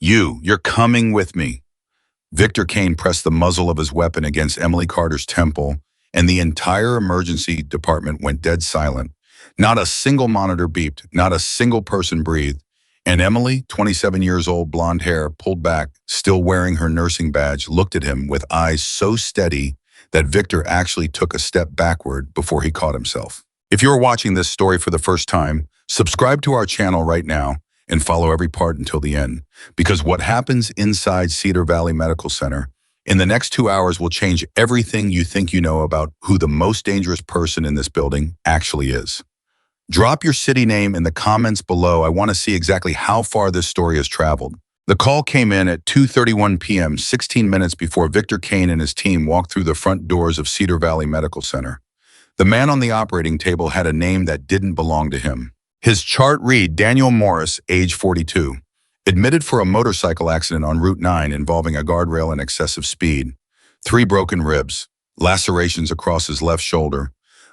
You're coming with me." Victor Kane pressed the muzzle of his weapon against Emily Carter's temple, and the entire emergency department went dead silent. Not a single monitor beeped, not a single person breathed, and Emily, 27 years old, blonde hair, pulled back, still wearing her nursing badge, looked at him with eyes so steady that Victor actually took a step backward before he caught himself. If you're watching this story for the first time, subscribe to our channel right now and follow every part until the end, because what happens inside Cedar Valley Medical Center in the next 2 hours will change everything you think you know about who the most dangerous person in this building actually is. Drop your city name in the comments below. I want to see exactly how far this story has traveled. The call came in at 2:31 p.m., 16 minutes before Victor Kane and his team walked through the front doors of Cedar Valley Medical Center. The man on the operating table had a name that didn't belong to him. His chart read Daniel Morris, age 42, admitted for a motorcycle accident on Route 9 involving a guardrail and excessive speed, 3 broken ribs, lacerations across his left shoulder,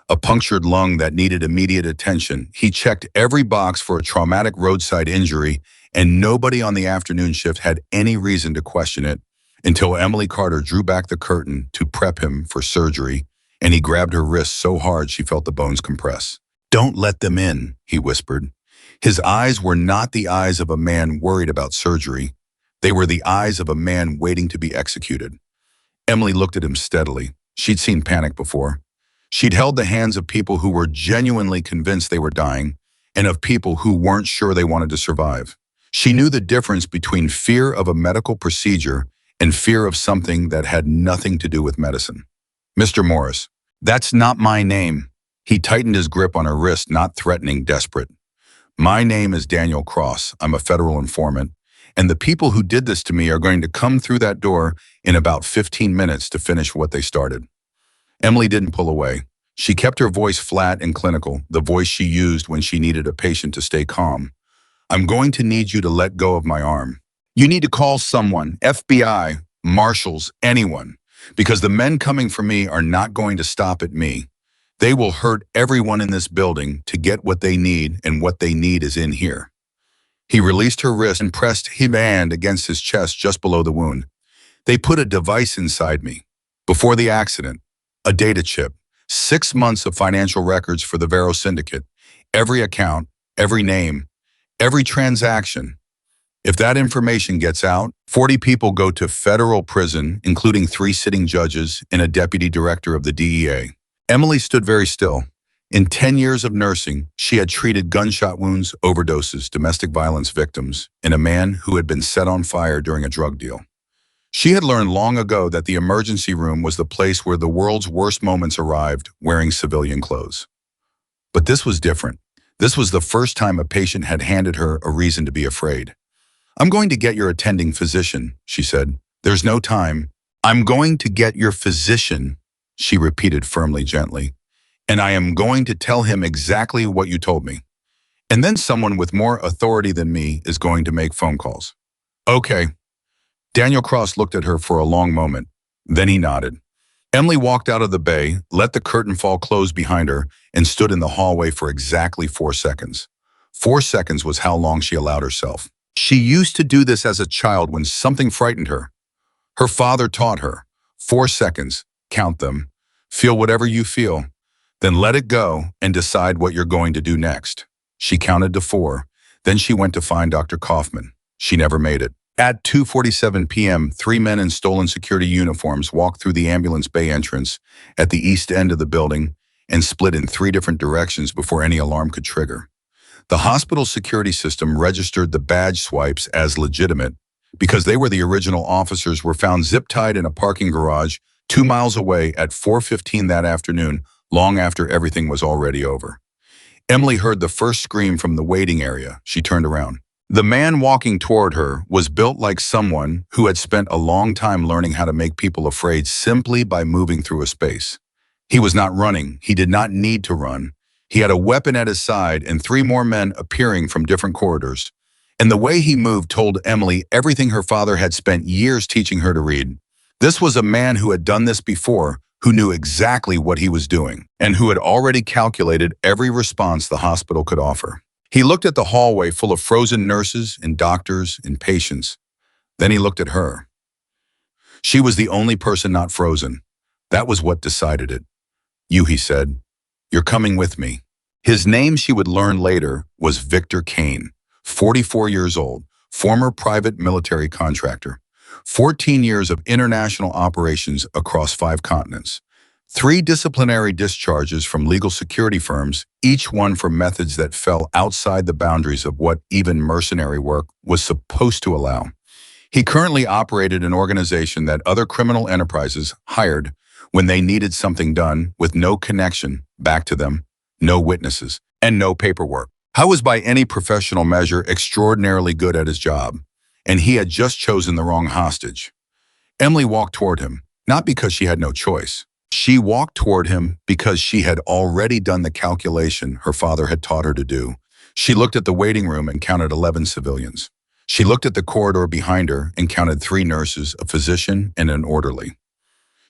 a punctured lung that needed immediate attention. He checked every box for a traumatic roadside injury, and nobody on the afternoon shift had any reason to question it until Emily Carter drew back the curtain to prep him for surgery, and he grabbed her wrist so hard she felt the bones compress. "Don't let them in," he whispered. His eyes were not the eyes of a man worried about surgery. They were the eyes of a man waiting to be executed. Emily looked at him steadily. She'd seen panic before. She'd held the hands of people who were genuinely convinced they were dying, and of people who weren't sure they wanted to survive. She knew the difference between fear of a medical procedure and fear of something that had nothing to do with medicine. "Mr. Morris, that's not my name." He tightened his grip on her wrist, not threatening, desperate. "My name is Daniel Cross. I'm a federal informant, and the people who did this to me are going to come through that door in about 15 minutes to finish what they started." Emily didn't pull away. She kept her voice flat and clinical, the voice she used when she needed a patient to stay calm. "I'm going to need you to let go of my arm. You need to call someone, FBI, marshals, anyone, because the men coming for me are not going to stop at me. They will hurt everyone in this building to get what they need, and what they need is in here." He released her wrist and pressed his hand against his chest just below the wound. "They put a device inside me. Before the accident, a data chip, 6 months of financial records for the Vero Syndicate, every account, every name, every transaction. If that information gets out, 40 people go to federal prison, including 3 sitting judges and a deputy director of the DEA. Emily stood very still. In 10 years of nursing, she had treated gunshot wounds, overdoses, domestic violence victims, and a man who had been set on fire during a drug deal. She had learned long ago that the emergency room was the place where the world's worst moments arrived, wearing civilian clothes. But this was different. This was the first time a patient had handed her a reason to be afraid. "I'm going to get your attending physician," she said. "There's no time." "I'm going to get your physician," she repeated firmly, gently. "And I am going to tell him exactly what you told me. And then someone with more authority than me is going to make phone calls." "Okay." Daniel Cross looked at her for a long moment. Then he nodded. Emily walked out of the bay, let the curtain fall closed behind her, and stood in the hallway for exactly 4 seconds. 4 seconds was how long she allowed herself. She used to do this as a child when something frightened her. Her father taught her. 4 seconds. Count them. Feel whatever you feel. Then let it go and decide what you're going to do next. She counted to 4. Then she went to find Dr. Kaufman. She never made it. At 2:47 p.m., 3 men in stolen security uniforms walked through the ambulance bay entrance at the east end of the building and split in 3 different directions before any alarm could trigger. The hospital security system registered the badge swipes as legitimate because they were the original officers were found zip-tied in a parking garage 2 miles away at 4:15 that afternoon, long after everything was already over. Emily heard the first scream from the waiting area. She turned around. The man walking toward her was built like someone who had spent a long time learning how to make people afraid simply by moving through a space. He was not running. He did not need to run. He had a weapon at his side and 3 more men appearing from different corridors. And the way he moved told Emily everything her father had spent years teaching her to read. This was a man who had done this before, who knew exactly what he was doing, and who had already calculated every response the hospital could offer. He looked at the hallway full of frozen nurses and doctors and patients. Then he looked at her. She was the only person not frozen. That was what decided it. You, he said, you're coming with me. His name, she would learn later, was Victor Kane, 44 years old, former private military contractor, 14 years of international operations across 5 continents, 3 disciplinary discharges from legal security firms, each one for methods that fell outside the boundaries of what even mercenary work was supposed to allow. He currently operated an organization that other criminal enterprises hired when they needed something done with no connection back to them, no witnesses, and no paperwork. Howe was by any professional measure extraordinarily good at his job, and he had just chosen the wrong hostage. Emily walked toward him, not because she had no choice. She walked toward him because she had already done the calculation her father had taught her to do. She looked at the waiting room and counted 11 civilians. She looked at the corridor behind her and counted 3 nurses, a physician, and an orderly.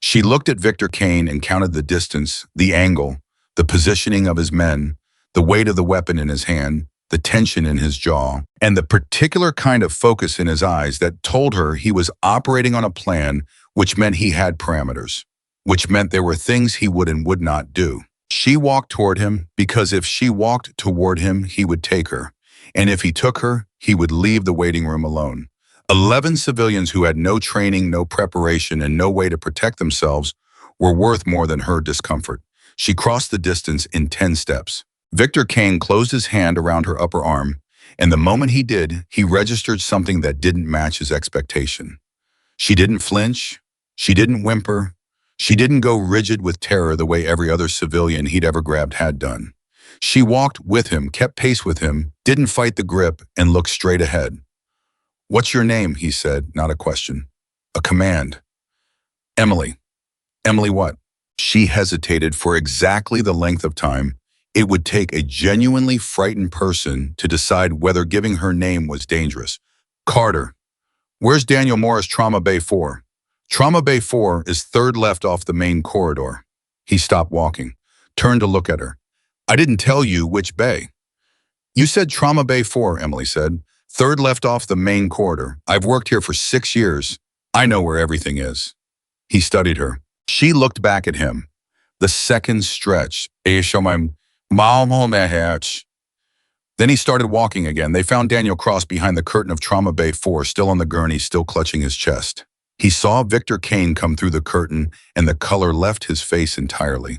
She looked at Victor Kane and counted the distance, the angle, the positioning of his men, the weight of the weapon in his hand, the tension in his jaw, and the particular kind of focus in his eyes that told her he was operating on a plan, which meant he had parameters, which meant there were things he would and would not do. She walked toward him because if she walked toward him, he would take her. And if he took her, he would leave the waiting room alone. 11 civilians who had no training, no preparation, and no way to protect themselves were worth more than her discomfort. She crossed the distance in 10 steps. Victor Kane closed his hand around her upper arm, and the moment he did, he registered something that didn't match his expectation. She didn't flinch. She didn't whimper. She didn't go rigid with terror the way every other civilian he'd ever grabbed had done. She walked with him, kept pace with him, didn't fight the grip, and looked straight ahead. "What's your name?" he said, not a question. A command. "Emily." "Emily what?" She hesitated for exactly the length of time it would take a genuinely frightened person to decide whether giving her name was dangerous. "Carter." "Where's Daniel Morris Trauma Bay 4? "Trauma Bay 4 is 3rd left off the main corridor." He stopped walking, turned to look at her. "I didn't tell you which bay." "You said Trauma Bay 4, Emily said. 3rd left off the main corridor. I've worked here for 6 years. I know where everything is." He studied her. She looked back at him. The second stretch. Then he started walking again. They found Daniel Cross behind the curtain of Trauma Bay 4, still on the gurney, still clutching his chest. He saw Victor Kane come through the curtain, and the color left his face entirely.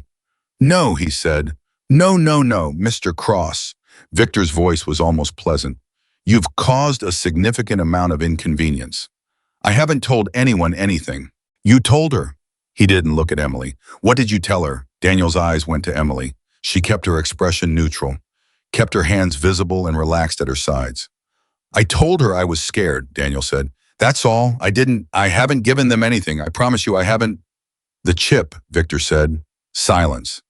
"No," he said. "No, no, no, Mr. Cross." Victor's voice was almost pleasant. "You've caused a significant amount of inconvenience. I haven't told anyone anything." "You told her." He didn't look at Emily. "What did you tell her?" Daniel's eyes went to Emily. She kept her expression neutral, kept her hands visible and relaxed at her sides. "I told her I was scared," Daniel said. "That's all. I haven't given them anything. I promise you I haven't." "The chip," Victor said. Silence.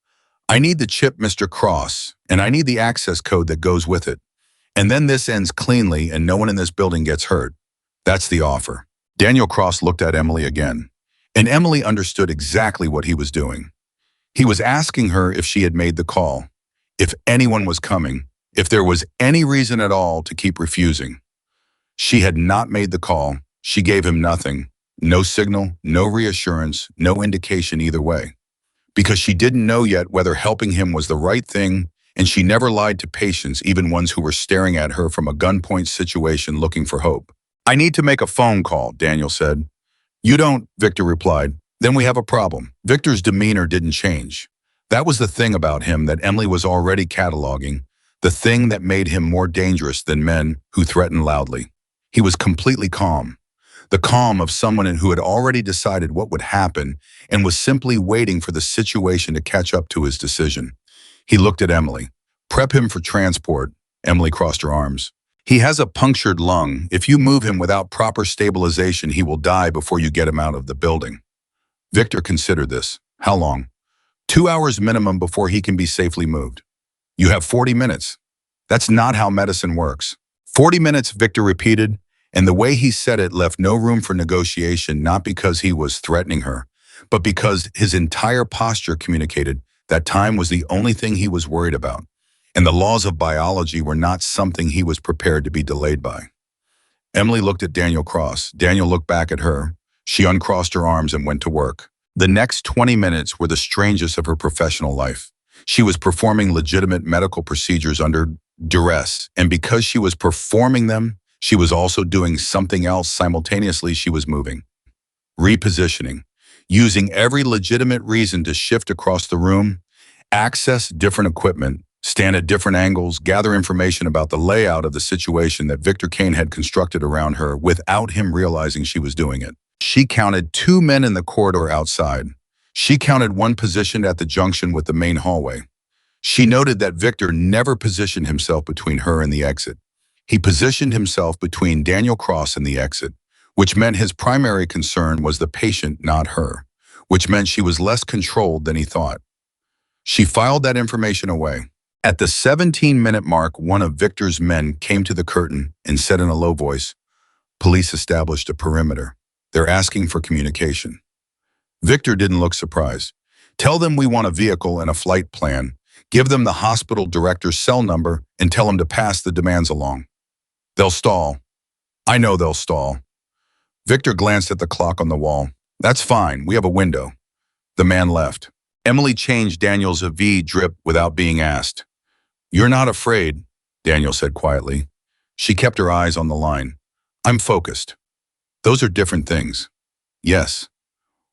"I need the chip, Mr. Cross, and I need the access code that goes with it. And then this ends cleanly and no one in this building gets hurt. That's the offer." Daniel Cross looked at Emily again, and Emily understood exactly what he was doing. He was asking her if she had made the call, if anyone was coming, if there was any reason at all to keep refusing. She had not made the call. She gave him nothing, no signal, no reassurance, no indication either way. Because she didn't know yet whether helping him was the right thing, and she never lied to patients, even ones who were staring at her from a gunpoint situation looking for hope. "I need to make a phone call," Daniel said. "You don't," Victor replied. "Then we have a problem." Victor's demeanor didn't change. That was the thing about him that Emily was already cataloging, the thing that made him more dangerous than men who threaten loudly. He was completely calm. The calm of someone who had already decided what would happen and was simply waiting for the situation to catch up to his decision. He looked at Emily. "Prep him for transport." Emily crossed her arms. "He has a punctured lung. If you move him without proper stabilization, he will die before you get him out of the building." Victor considered this. "How long?" 2 hours minimum before he can be safely moved." "You have 40 minutes. "That's not how medicine works." 40 minutes, Victor repeated, and the way he said it left no room for negotiation, not because he was threatening her, but because his entire posture communicated that time was the only thing he was worried about, and the laws of biology were not something he was prepared to be delayed by. Emily looked at Daniel Cross. Daniel looked back at her. She uncrossed her arms and went to work. The next 20 minutes were the strangest of her professional life. She was performing legitimate medical procedures under duress, and because she was performing them, she was also doing something else simultaneously. She was moving, repositioning, using every legitimate reason to shift across the room, access different equipment, stand at different angles, gather information about the layout of the situation that Victor Kane had constructed around her without him realizing she was doing it. She counted 2 men in the corridor outside. She counted one positioned at the junction with the main hallway. She noted that Victor never positioned himself between her and the exit. He positioned himself between Daniel Cross and the exit, which meant his primary concern was the patient, not her, which meant she was less controlled than he thought. She filed that information away. At the 17-minute mark, one of Victor's men came to the curtain and said in a low voice, "Police established a perimeter. They're asking for communication." Victor didn't look surprised. "Tell them we want a vehicle and a flight plan. Give them the hospital director's cell number and tell them to pass the demands along. They'll stall. I know they'll stall." Victor glanced at the clock on the wall. "That's fine. We have a window." The man left. Emily changed Daniel's IV drip without being asked. "You're not afraid," Daniel said quietly. She kept her eyes on the line. "I'm focused." "Those are different things." "Yes."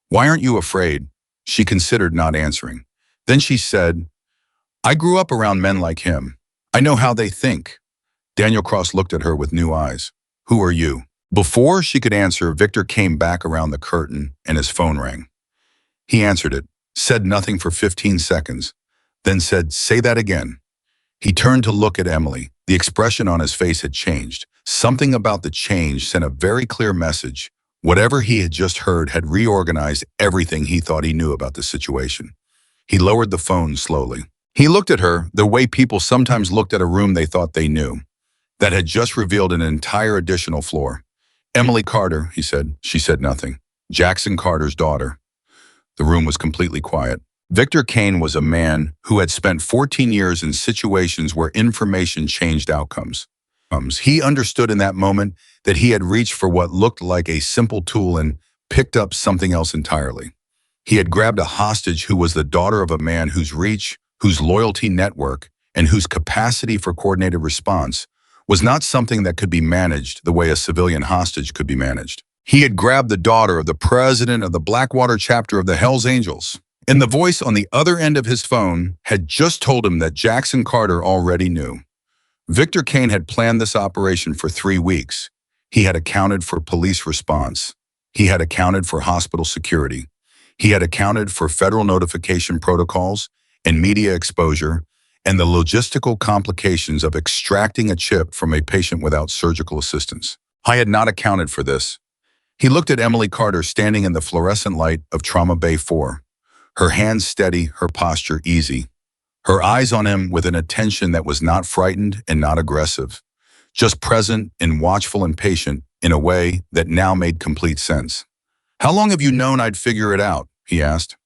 "Why aren't you afraid?" She considered not answering. Then she said, "I grew up around men like him. I know how they think." Daniel Cross looked at her with new eyes. "Who are you?" Before she could answer, Victor came back around the curtain and his phone rang. He answered it, said nothing for 15 seconds, then said, "Say that again." He turned to look at Emily. The expression on his face had changed. Something about the change sent a very clear message. Whatever he had just heard had reorganized everything he thought he knew about the situation. He lowered the phone slowly. He looked at her the way people sometimes looked at a room they thought they knew, that had just revealed an entire additional floor. "Emily Carter," he said. She said nothing. "Jackson Carter's daughter." The room was completely quiet. Victor Kane was a man who had spent 14 years in situations where information changed outcomes. He understood in that moment that he had reached for what looked like a simple tool and picked up something else entirely. He had grabbed a hostage who was the daughter of a man whose reach, whose loyalty network, and whose capacity for coordinated response was not something that could be managed the way a civilian hostage could be managed. He had grabbed the daughter of the president of the Blackwater chapter of the Hells Angels, and the voice on the other end of his phone had just told him that Jackson Carter already knew. Victor Kane had planned this operation for 3 weeks. He had accounted for police response. He had accounted for hospital security. He had accounted for federal notification protocols and media exposure and the logistical complications of extracting a chip from a patient without surgical assistance. I had not accounted for this. He looked at Emily Carter standing in the fluorescent light of Trauma Bay 4. Her hands steady, her posture easy. Her eyes on him with an attention that was not frightened and not aggressive, just present and watchful and patient in a way that now made complete sense. "How long have you known I'd figure it out?" he asked.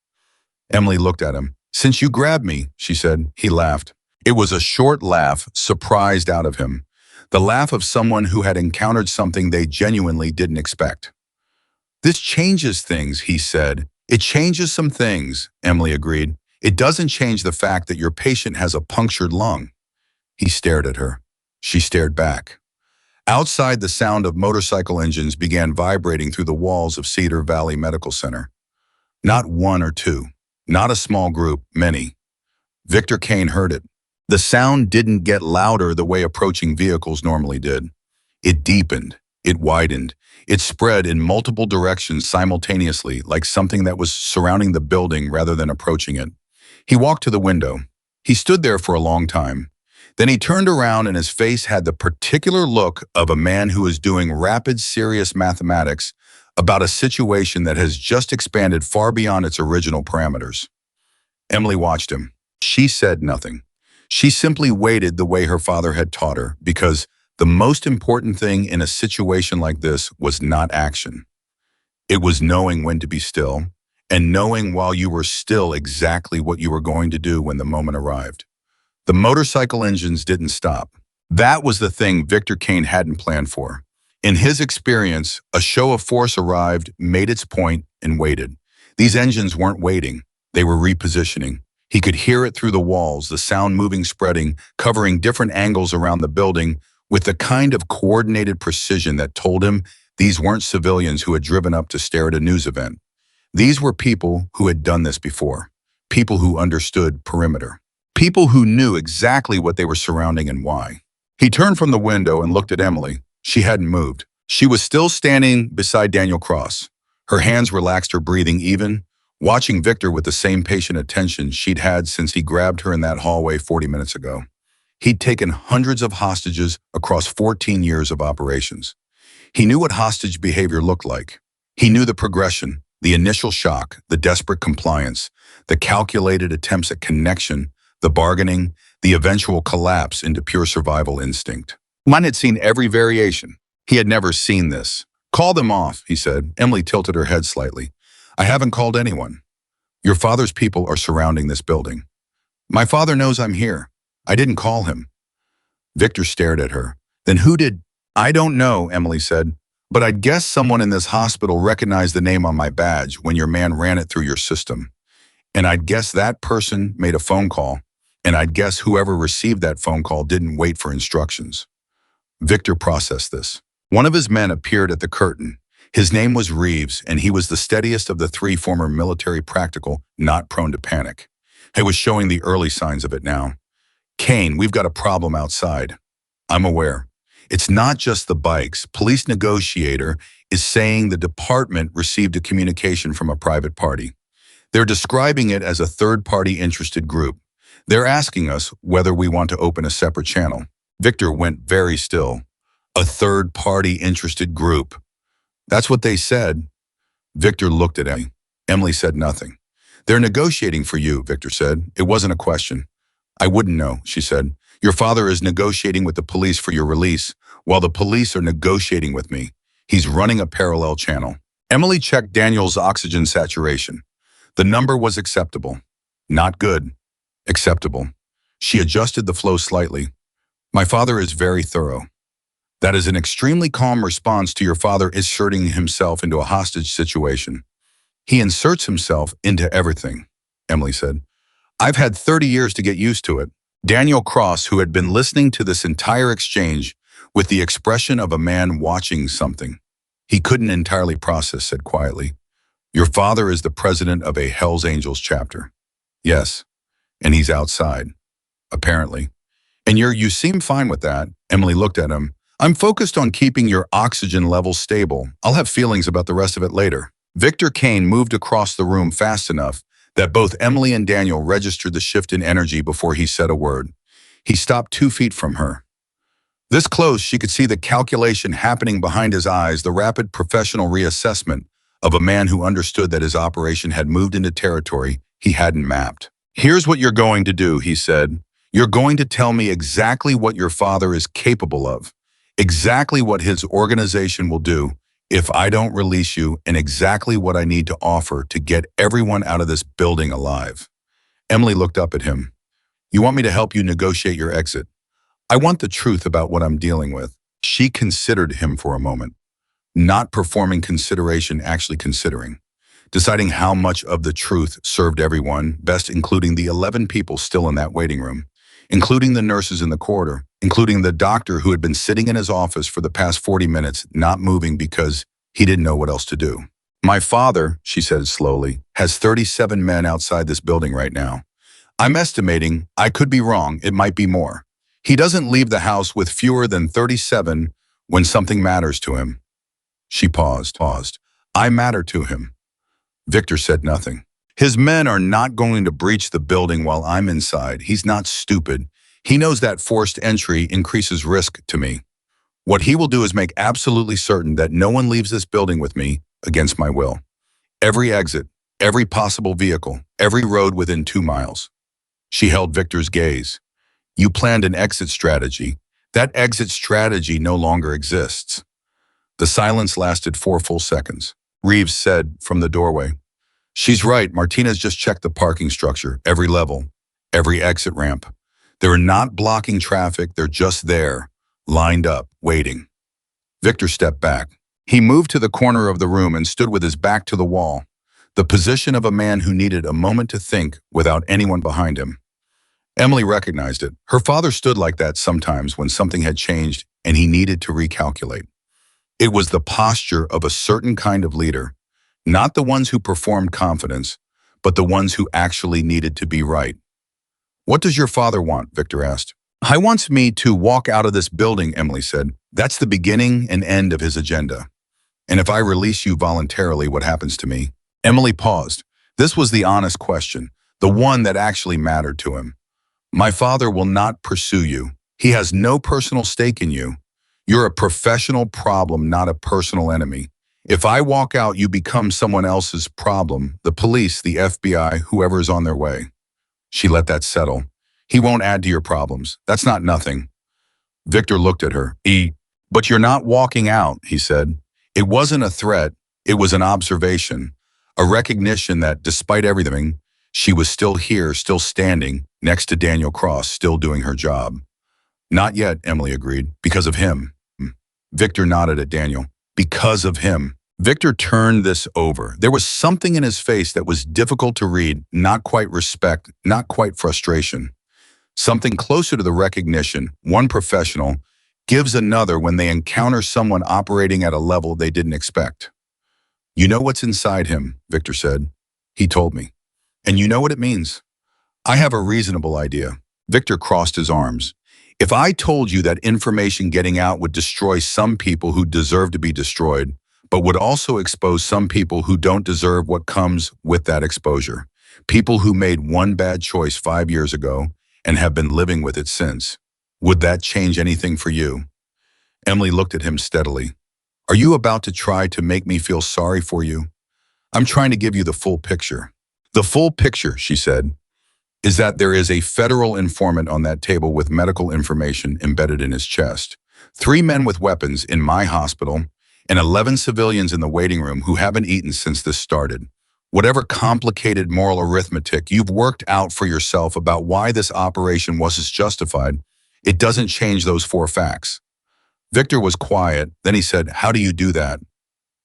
Emily looked at him. "Since you grabbed me," she said. He laughed. It was a short laugh, surprised out of him. The laugh of someone who had encountered something they genuinely didn't expect. "This changes things," he said. "It changes some things," Emily agreed. "It doesn't change the fact that your patient has a punctured lung." He stared at her. She stared back. Outside, the sound of motorcycle engines began vibrating through the walls of Cedar Valley Medical Center. Not one or two, not a small group, many. Victor Kane heard it. The sound didn't get louder the way approaching vehicles normally did. It deepened, it widened, it spread in multiple directions simultaneously, like something that was surrounding the building rather than approaching it. He walked to the window. He stood there for a long time. Then he turned around and his face had the particular look of a man who is doing rapid, serious mathematics about a situation that has just expanded far beyond its original parameters. Emily watched him. She said nothing. She simply waited the way her father had taught her, because the most important thing in a situation like this was not action. It was knowing when to be still, and knowing while you were still exactly what you were going to do when the moment arrived. The motorcycle engines didn't stop. That was the thing Victor Kane hadn't planned for. In his experience, a show of force arrived, made its point, and waited. These engines weren't waiting. They were repositioning. He could hear it through the walls, the sound moving, spreading, covering different angles around the building with the kind of coordinated precision that told him these weren't civilians who had driven up to stare at a news event. These were people who had done this before. People who understood perimeter. People who knew exactly what they were surrounding and why. He turned from the window and looked at Emily. She hadn't moved. She was still standing beside Daniel Cross. Her hands relaxed, her breathing even, watching Victor with the same patient attention she'd had since he grabbed her in that hallway 40 minutes ago. He'd taken hundreds of hostages across 14 years of operations. He knew what hostage behavior looked like. He knew the progression, the initial shock, the desperate compliance, the calculated attempts at connection, the bargaining, the eventual collapse into pure survival instinct. Mine had seen every variation. He had never seen this. Call them off, he said. Emily tilted her head slightly. I haven't called anyone. Your father's people are surrounding this building. My father knows I'm here. I didn't call him. Victor stared at her. Then who did? I don't know, Emily said. But I'd guess someone in this hospital recognized the name on my badge when your man ran it through your system. And I'd guess that person made a phone call. And I'd guess whoever received that phone call didn't wait for instructions. Victor processed this. One of his men appeared at the curtain. His name was Reeves, and he was the steadiest of the three, former military, practical, not prone to panic. He was showing the early signs of it now. Kane, we've got a problem outside. I'm aware. It's not just the bikes. Police negotiator is saying the department received a communication from a private party. They're describing it as a third-party interested group. They're asking us whether we want to open a separate channel. Victor went very still. A third-party interested group. That's what they said. Victor looked at Emily. Emily said nothing. They're negotiating for you, Victor said. It wasn't a question. I wouldn't know, she said. Your father is negotiating with the police for your release, while the police are negotiating with me. He's running a parallel channel. Emily checked Daniel's oxygen saturation. The number was acceptable. Not good. Acceptable. She adjusted the flow slightly. My father is very thorough. That is an extremely calm response to your father inserting himself into a hostage situation. He inserts himself into everything, Emily said. I've had 30 years to get used to it. Daniel Cross, who had been listening to this entire exchange with the expression of a man watching something he couldn't entirely process, said quietly, Your father is the president of a Hells Angels chapter. Yes, and he's outside, apparently. And you seem fine with that. Emily looked at him. I'm focused on keeping your oxygen levels stable. I'll have feelings about the rest of it later. Victor Kane moved across the room fast enough that both Emily and Daniel registered the shift in energy before he said a word. He stopped 2 feet from her. This close, she could see the calculation happening behind his eyes, the rapid professional reassessment of a man who understood that his operation had moved into territory he hadn't mapped. Here's what you're going to do, he said. You're going to tell me exactly what your father is capable of, exactly what his organization will do if I don't release you, and exactly what I need to offer to get everyone out of this building alive. Emily looked up at him. You want me to help you negotiate your exit? I want the truth about what I'm dealing with. She considered him for a moment, not performing consideration, actually considering, deciding how much of the truth served everyone best, including the 11 people still in that waiting room, including the nurses in the corridor, including the doctor who had been sitting in his office for the past 40 minutes, not moving because he didn't know what else to do. My father, she said slowly, has 37 men outside this building right now. I'm estimating, I could be wrong, it might be more. He doesn't leave the house with fewer than 37 when something matters to him. She paused. I matter to him. Victor said nothing. His men are not going to breach the building while I'm inside. He's not stupid. He knows that forced entry increases risk to me. What he will do is make absolutely certain that no one leaves this building with me against my will. Every exit, every possible vehicle, every road within 2 miles. She held Victor's gaze. You planned an exit strategy. That exit strategy no longer exists. The silence lasted 4 full seconds. Reeves said from the doorway, She's right, Martinez just checked the parking structure, every level, every exit ramp. They're not blocking traffic, they're just there, lined up, waiting. Victor stepped back. He moved to the corner of the room and stood with his back to the wall, the position of a man who needed a moment to think without anyone behind him. Emily recognized it. Her father stood like that sometimes when something had changed and he needed to recalculate. It was the posture of a certain kind of leader, not the ones who performed confidence, but the ones who actually needed to be right. "What does your father want?" Victor asked. "He wants me to walk out of this building," Emily said. "That's the beginning and end of his agenda. And if I release you voluntarily, what happens to me?" Emily paused. This was the honest question, the one that actually mattered to him. "My father will not pursue you. He has no personal stake in you. You're a professional problem, not a personal enemy. If I walk out, you become someone else's problem, the police, the FBI, whoever is on their way." She let that settle. "He won't add to your problems. That's not nothing." Victor looked at her. "But you're not walking out," he said. It wasn't a threat. It was an observation, a recognition that despite everything, she was still here, still standing next to Daniel Cross, still doing her job. "Not yet," Emily agreed, "because of him." Victor nodded at Daniel. "Because of him." Victor turned this over. There was something in his face that was difficult to read, not quite respect, not quite frustration. Something closer to the recognition one professional gives another when they encounter someone operating at a level they didn't expect. "You know what's inside him," Victor said. "He told me. And you know what it means?" "I have a reasonable idea." Victor crossed his arms. "If I told you that information getting out would destroy some people who deserve to be destroyed, but would also expose some people who don't deserve what comes with that exposure, people who made one bad choice 5 years ago and have been living with it since, would that change anything for you?" Emily looked at him steadily. "Are you about to try to make me feel sorry for you?" "I'm trying to give you the full picture." "The full picture," she said, "is that there is a federal informant on that table with medical information embedded in his chest. 3 men with weapons in my hospital and 11 civilians in the waiting room who haven't eaten since this started. Whatever complicated moral arithmetic you've worked out for yourself about why this operation was justified, it doesn't change those 4 facts." Victor was quiet. Then he said, "How do you do that?"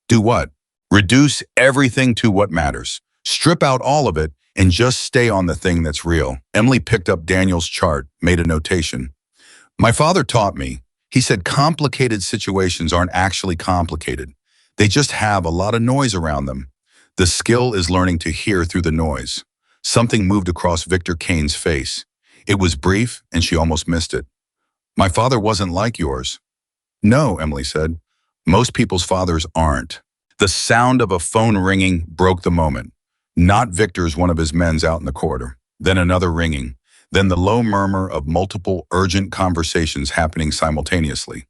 "Do what?" "Reduce everything to what matters. Strip out all of it and just stay on the thing that's real." Emily picked up Daniel's chart, made a notation. "My father taught me. He said complicated situations aren't actually complicated. They just have a lot of noise around them. The skill is learning to hear through the noise." Something moved across Victor Kane's face. It was brief, and she almost missed it. "My father wasn't like yours." "No," Emily said. "Most people's fathers aren't." The sound of a phone ringing broke the moment. Not Victor's, one of his men's out in the corridor. Then another ringing. Then the low murmur of multiple urgent conversations happening simultaneously.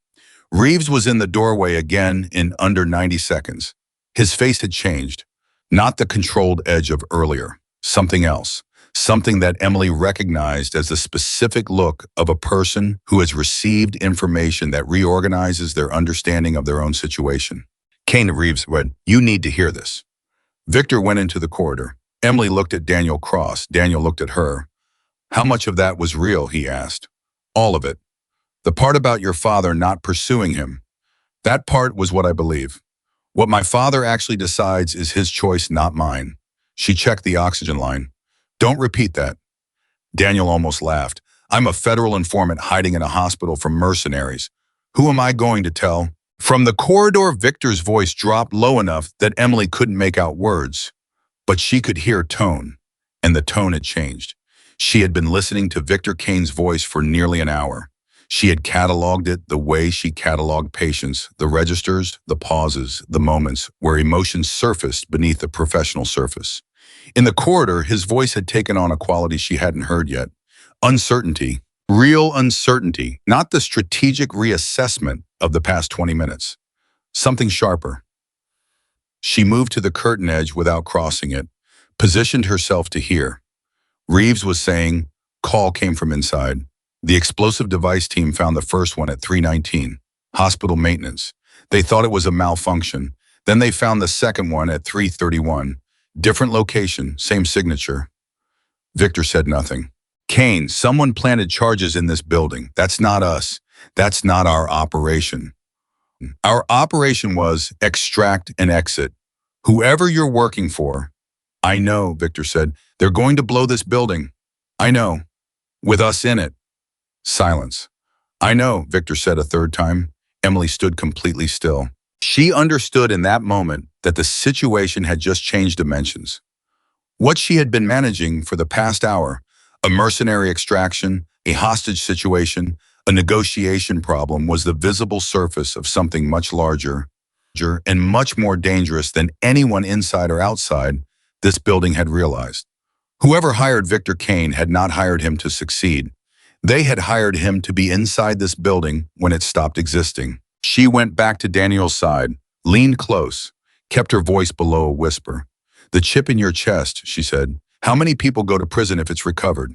Reeves was in the doorway again in under 90 seconds. His face had changed. Not the controlled edge of earlier. Something else. Something that Emily recognized as the specific look of a person who has received information that reorganizes their understanding of their own situation. Kane Reeves said, "You need to hear this." Victor went into the corridor. Emily looked at Daniel Cross. Daniel looked at her. "How much of that was real?" he asked. "All of it. The part about your father not pursuing him. That part was what I believe. What my father actually decides is his choice, not mine." She checked the oxygen line. "Don't repeat that." Daniel almost laughed. "I'm a federal informant hiding in a hospital from mercenaries. Who am I going to tell?" From the corridor, Victor's voice dropped low enough that Emily couldn't make out words, but she could hear tone, and the tone had changed. She had been listening to Victor Kane's voice for nearly an hour. She had cataloged it the way she cataloged patience, the registers, the pauses, the moments where emotions surfaced beneath the professional surface. In the corridor, his voice had taken on a quality she hadn't heard yet. Uncertainty. Real uncertainty, not the strategic reassessment of the past 20 minutes. Something sharper. She moved to the curtain edge without crossing it, positioned herself to hear. Reeves was saying, call came from inside. The explosive device team found the first one at 3:19. Hospital maintenance. They thought it was a malfunction. Then they found the second one at 3:31. Different location, same signature. Victor said nothing. Kane, someone planted charges in this building. That's not us. That's not our operation. Our operation was extract and exit. Whoever you're working for, I know, Victor said. They're going to blow this building. I know. With us in it. Silence. I know, Victor said a third time. Emily stood completely still. She understood in that moment that the situation had just changed dimensions. What she had been managing for the past hour, a mercenary extraction, a hostage situation, a negotiation problem, was the visible surface of something much larger and much more dangerous than anyone inside or outside this building had realized. Whoever hired Victor Kane had not hired him to succeed. They had hired him to be inside this building when it stopped existing. She went back to Daniel's side, leaned close, kept her voice below a whisper. The chip in your chest, she said. How many people go to prison if it's recovered?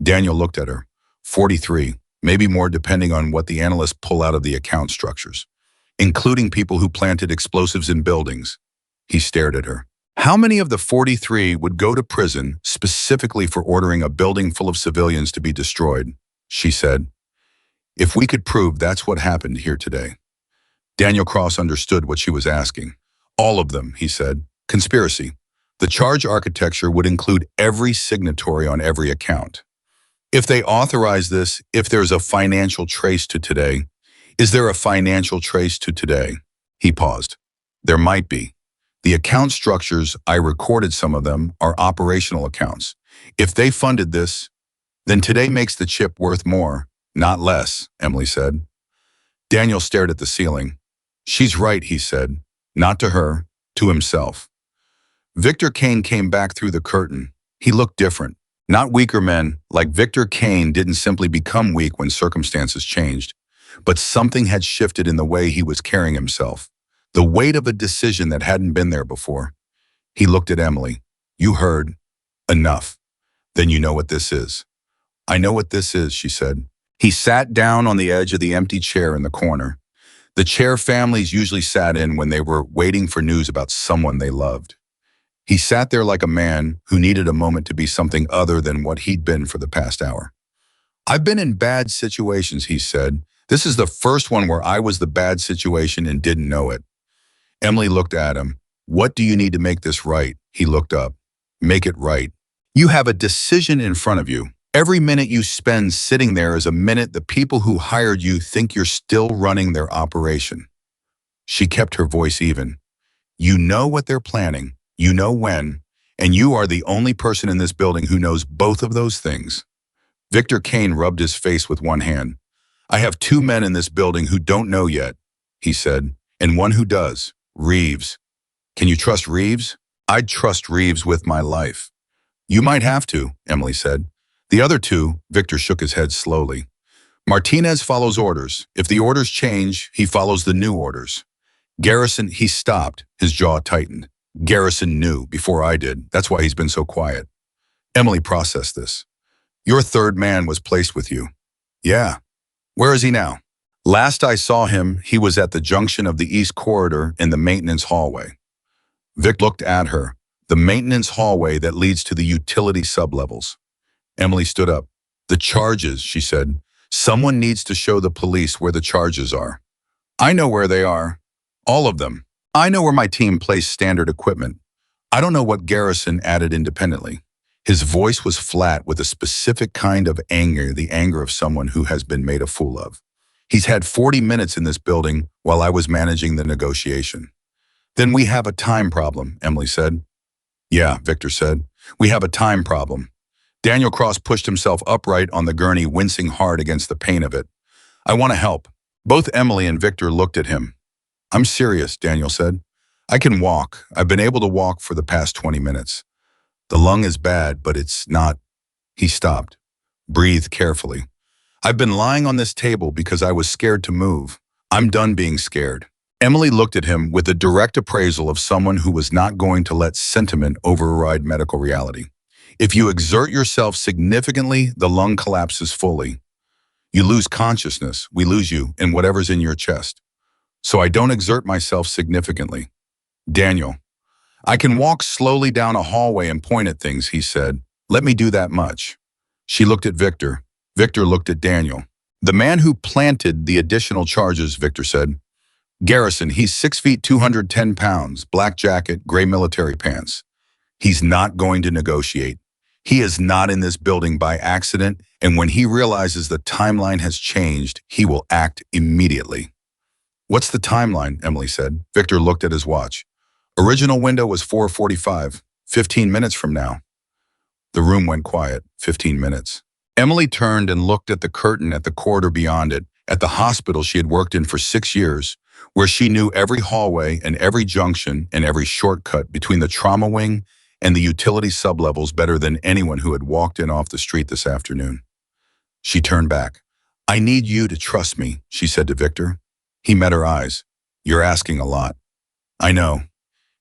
Daniel looked at her. 43, maybe more depending on what the analysts pull out of the account structures, including people who planted explosives in buildings. He stared at her. How many of the 43 would go to prison specifically for ordering a building full of civilians to be destroyed? She said. If we could prove that's what happened here today. Daniel Cross understood what she was asking. All of them, he said. Conspiracy. The charge architecture would include every signatory on every account. If they authorize this, if there's a financial trace to today, is there a financial trace to today? He paused. There might be. The account structures, I recorded some of them, are operational accounts. If they funded this, then today makes the chip worth more, not less, Emily said. Daniel stared at the ceiling. She's right, he said. Not to her, to himself. Victor Kane came back through the curtain. He looked different. Not weaker men, like Victor Kane didn't simply become weak when circumstances changed, but something had shifted in the way he was carrying himself. The weight of a decision that hadn't been there before. He looked at Emily. You heard. Enough. Then you know what this is. I know what this is, she said. He sat down on the edge of the empty chair in the corner. The chair families usually sat in when they were waiting for news about someone they loved. He sat there like a man who needed a moment to be something other than what he'd been for the past hour. I've been in bad situations, he said. This is the first one where I was the bad situation and didn't know it. Emily looked at him. What do you need to make this right? He looked up. Make it right. You have a decision in front of you. Every minute you spend sitting there is a minute the people who hired you think you're still running their operation. She kept her voice even. You know what they're planning. You know when, and you are the only person in this building who knows both of those things. Victor Kane rubbed his face with one hand. I have 2 men in this building who don't know yet, he said, and one who does, Reeves. Can you trust Reeves? I'd trust Reeves with my life. You might have to, Emily said. The other 2, Victor shook his head slowly. Martinez follows orders. If the orders change, he follows the new orders. Garrison, he stopped, his jaw tightened. Garrison knew before I did. That's why he's been so quiet. Emily processed this. Your third man was placed with you. Yeah. Where is he now? Last I saw him, he was at the junction of the East Corridor in the maintenance hallway. Vic looked at her. The maintenance hallway that leads to the utility sublevels. Emily stood up. The charges, she said. Someone needs to show the police where the charges are. I know where they are. All of them. I know where my team placed standard equipment. I don't know what Garrison added independently. His voice was flat with a specific kind of anger, the anger of someone who has been made a fool of. He's had 40 minutes in this building while I was managing the negotiation. Then we have a time problem, Emily said. Yeah, Victor said. We have a time problem. Daniel Cross pushed himself upright on the gurney, wincing hard against the pain of it. I want to help. Both Emily and Victor looked at him. I'm serious, Daniel said. I can walk. I've been able to walk for the past 20 minutes. The lung is bad, but it's not. He stopped. Breathed carefully. I've been lying on this table because I was scared to move. I'm done being scared. Emily looked at him with a direct appraisal of someone who was not going to let sentiment override medical reality. If you exert yourself significantly, the lung collapses fully. You lose consciousness. We lose you in whatever's in your chest. So I don't exert myself significantly. Daniel, I can walk slowly down a hallway and point at things, he said. Let me do that much. She looked at Victor. Victor looked at Daniel. The man who planted the additional charges, Victor said. Garrison, he's 6 feet 210 pounds, black jacket, gray military pants. He's not going to negotiate. He is not in this building by accident, and when he realizes the timeline has changed, he will act immediately. What's the timeline? Emily said. Victor looked at his watch. Original window was 4:45, 15 minutes from now. The room went quiet, 15 minutes. Emily turned and looked at the curtain at the corridor beyond it, at the hospital she had worked in for 6 years, where she knew every hallway and every junction and every shortcut between the trauma wing and the utility sublevels better than anyone who had walked in off the street this afternoon. She turned back. "I need you to trust me," she said to Victor. He met her eyes. "You're asking a lot." "I know."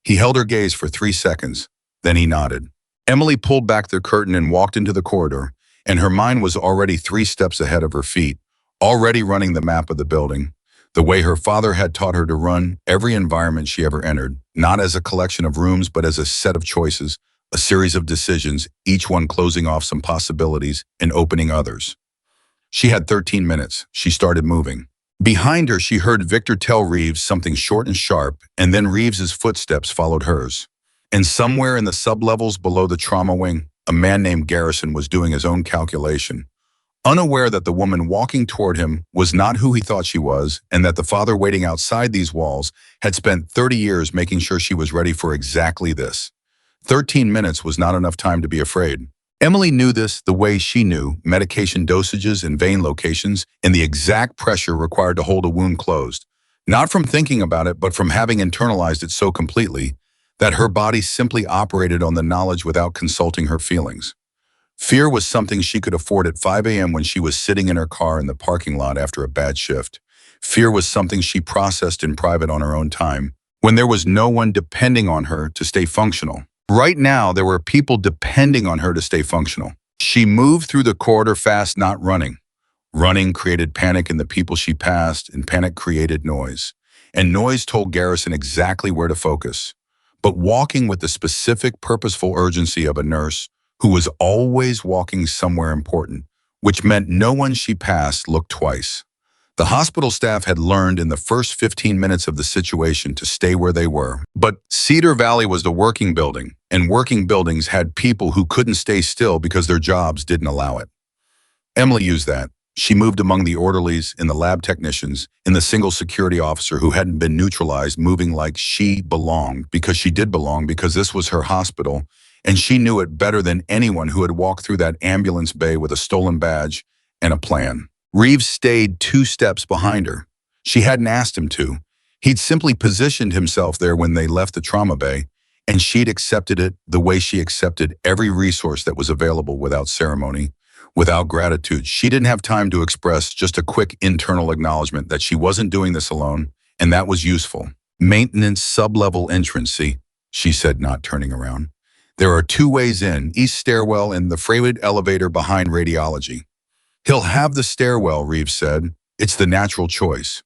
He held her gaze for 3 seconds. Then he nodded. Emily pulled back the curtain and walked into the corridor, and her mind was already 3 steps ahead of her feet, already running the map of the building, the way her father had taught her to run every environment she ever entered, not as a collection of rooms, but as a set of choices, a series of decisions, each one closing off some possibilities and opening others. She had 13 minutes. She started moving. Behind her, she heard Victor tell Reeves something short and sharp, and then Reeves's footsteps followed hers. And somewhere in the sublevels below the trauma wing, a man named Garrison was doing his own calculation, unaware that the woman walking toward him was not who he thought she was, and that the father waiting outside these walls had spent 30 years making sure she was ready for exactly this. 13 minutes was not enough time to be afraid. Emily knew this the way she knew medication dosages and vein locations and the exact pressure required to hold a wound closed, not from thinking about it, but from having internalized it so completely that her body simply operated on the knowledge without consulting her feelings. Fear was something she could afford at 5 a.m. when she was sitting in her car in the parking lot after a bad shift. Fear was something she processed in private on her own time, when there was no one depending on her to stay functional. Right now, there were people depending on her to stay functional. She moved through the corridor fast, not running. Running created panic in the people she passed, and panic created noise. And noise told Garrison exactly where to focus. But walking with the specific, purposeful urgency of a nurse who was always walking somewhere important, which meant no one she passed looked twice. The hospital staff had learned in the first 15 minutes of the situation to stay where they were. But Cedar Valley was the working building, and working buildings had people who couldn't stay still because their jobs didn't allow it. Emily used that. She moved among the orderlies, in the lab technicians, in the single security officer who hadn't been neutralized, moving like she belonged, because she did belong, because this was her hospital, and she knew it better than anyone who had walked through that ambulance bay with a stolen badge and a plan. Reeves stayed 2 steps behind her. She hadn't asked him to. He'd simply positioned himself there when they left the trauma bay, and she'd accepted it the way she accepted every resource that was available, without ceremony, without gratitude. She didn't have time to express, just a quick internal acknowledgement that she wasn't doing this alone, and that was useful. "Maintenance sublevel entrance, she said, not turning around. "There are 2 ways in, east stairwell and the freighted elevator behind radiology." "He'll have the stairwell," Reeves said. "It's the natural choice."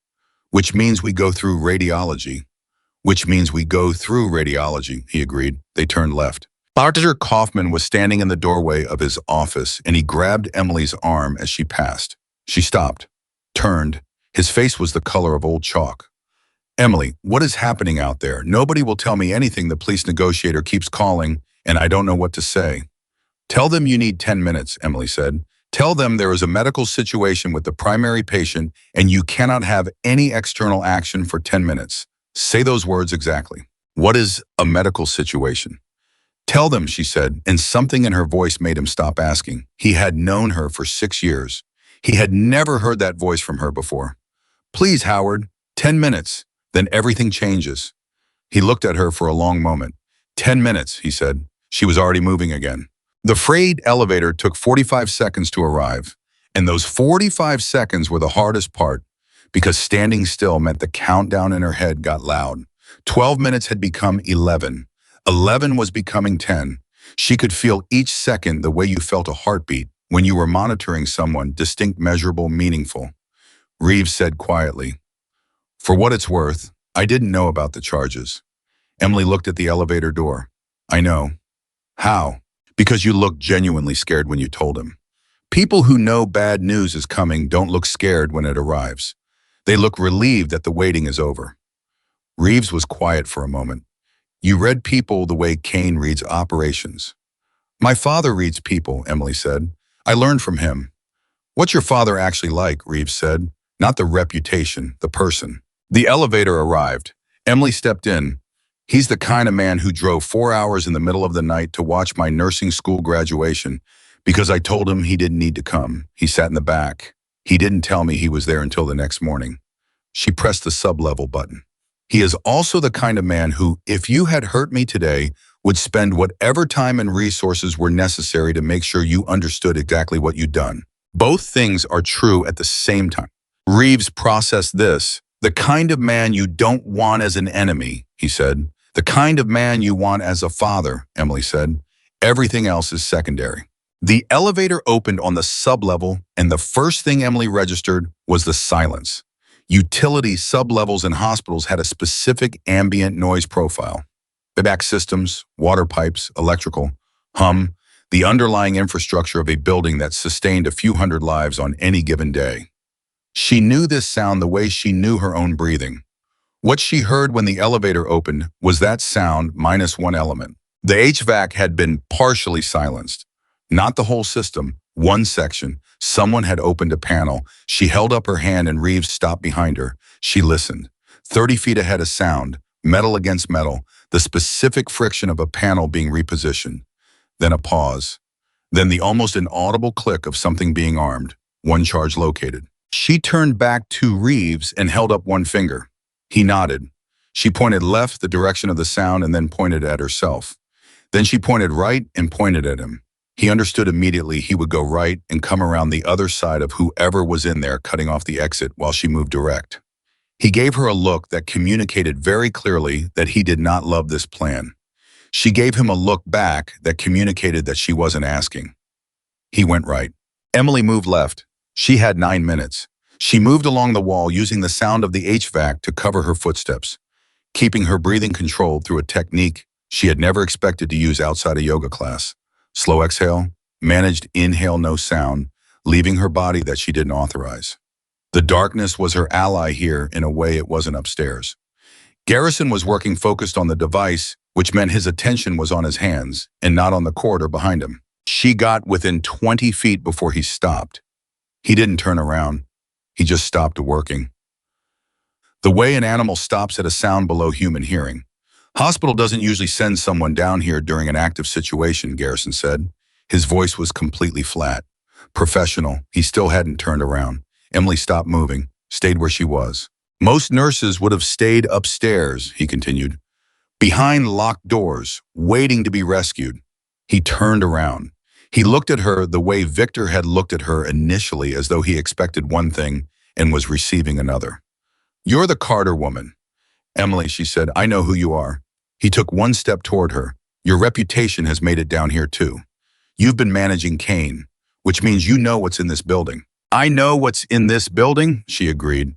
"Which means we go through radiology." "Which means we go through radiology," he agreed. They turned left. Dr. Kaufman was standing in the doorway of his office, and he grabbed Emily's arm as she passed. She stopped, turned. His face was the color of old chalk. "Emily, what is happening out there? Nobody will tell me anything. The police negotiator keeps calling, and I don't know what to say." "Tell them you need 10 minutes, Emily said. "Tell them there is a medical situation with the primary patient, and you cannot have any external action for 10 minutes. Say those words exactly." "What is a medical situation?" "Tell them," she said, and something in her voice made him stop asking. He had known her for 6 years. He had never heard that voice from her before. "Please, Howard, 10 minutes, then everything changes." He looked at her for a long moment. 10 minutes, he said. She was already moving again. The freight elevator took 45 seconds to arrive, and those 45 seconds were the hardest part, because standing still meant the countdown in her head got loud. 12 minutes had become 11. 11 was becoming 10. She could feel each second the way you felt a heartbeat when you were monitoring someone, distinct, measurable, meaningful. Reeves said quietly, "For what it's worth, I didn't know about the charges." Emily looked at the elevator door. "I know." "How?" "Because you looked genuinely scared when you told him. People who know bad news is coming don't look scared when it arrives. They look relieved that the waiting is over." Reeves was quiet for a moment. You read people the way Kane reads operations. My father reads people, Emily said. I learned from him. What's your father actually like, Reeves said. Not the reputation, the person. The elevator arrived. Emily stepped in. He's the kind of man who drove 4 hours in the middle of the night to watch my nursing school graduation because I told him he didn't need to come. He sat in the back. He didn't tell me he was there until the next morning. She pressed the sub-level button. He is also the kind of man who, if you had hurt me today, would spend whatever time and resources were necessary to make sure you understood exactly what you'd done. Both things are true at the same time. Reeves processed this. The kind of man you don't want as an enemy, he said. The kind of man you want as a father, Emily said. Everything else is secondary. The elevator opened on the sub-level, and the first thing Emily registered was the silence. Utility sub-levels in hospitals had a specific ambient noise profile. HVAC systems, water pipes, electrical, hum, the underlying infrastructure of a building that sustained a few hundred lives on any given day. She knew this sound the way she knew her own breathing. What she heard when the elevator opened was that sound minus one element. The HVAC had been partially silenced. Not the whole system, one section. Someone had opened a panel. She held up her hand and Reeves stopped behind her. She listened. 30 feet ahead of sound, metal against metal, the specific friction of a panel being repositioned. Then a pause. Then the almost inaudible click of something being armed. One charge located. She turned back to Reeves and held up one finger. He nodded. She pointed left, the direction of the sound, and then pointed at herself. Then she pointed right and pointed at him. He understood immediately he would go right and come around the other side of whoever was in there, cutting off the exit while she moved direct. He gave her a look that communicated very clearly that he did not love this plan. She gave him a look back that communicated that she wasn't asking. He went right. Emily moved left. She had 9 minutes. She moved along the wall using the sound of the HVAC to cover her footsteps, keeping her breathing controlled through a technique she had never expected to use outside a yoga class. Slow exhale, managed inhale, no sound, leaving her body that she didn't authorize. The darkness was her ally here in a way it wasn't upstairs. Garrison was working focused on the device, which meant his attention was on his hands and not on the corridor behind him. She got within 20 feet before he stopped. He didn't turn around. He just stopped working. The way an animal stops at a sound below human hearing. Hospital doesn't usually send someone down here during an active situation, Garrison said. His voice was completely flat. Professional, he still hadn't turned around. Emily stopped moving, stayed where she was. Most nurses would have stayed upstairs, he continued, behind locked doors, waiting to be rescued. He turned around. He looked at her the way Victor had looked at her initially, as though he expected one thing and was receiving another. You're the Carter woman. Emily, she said, I know who you are. He took one step toward her. Your reputation has made it down here too. You've been managing Kane, which means you know what's in this building. I know what's in this building, she agreed.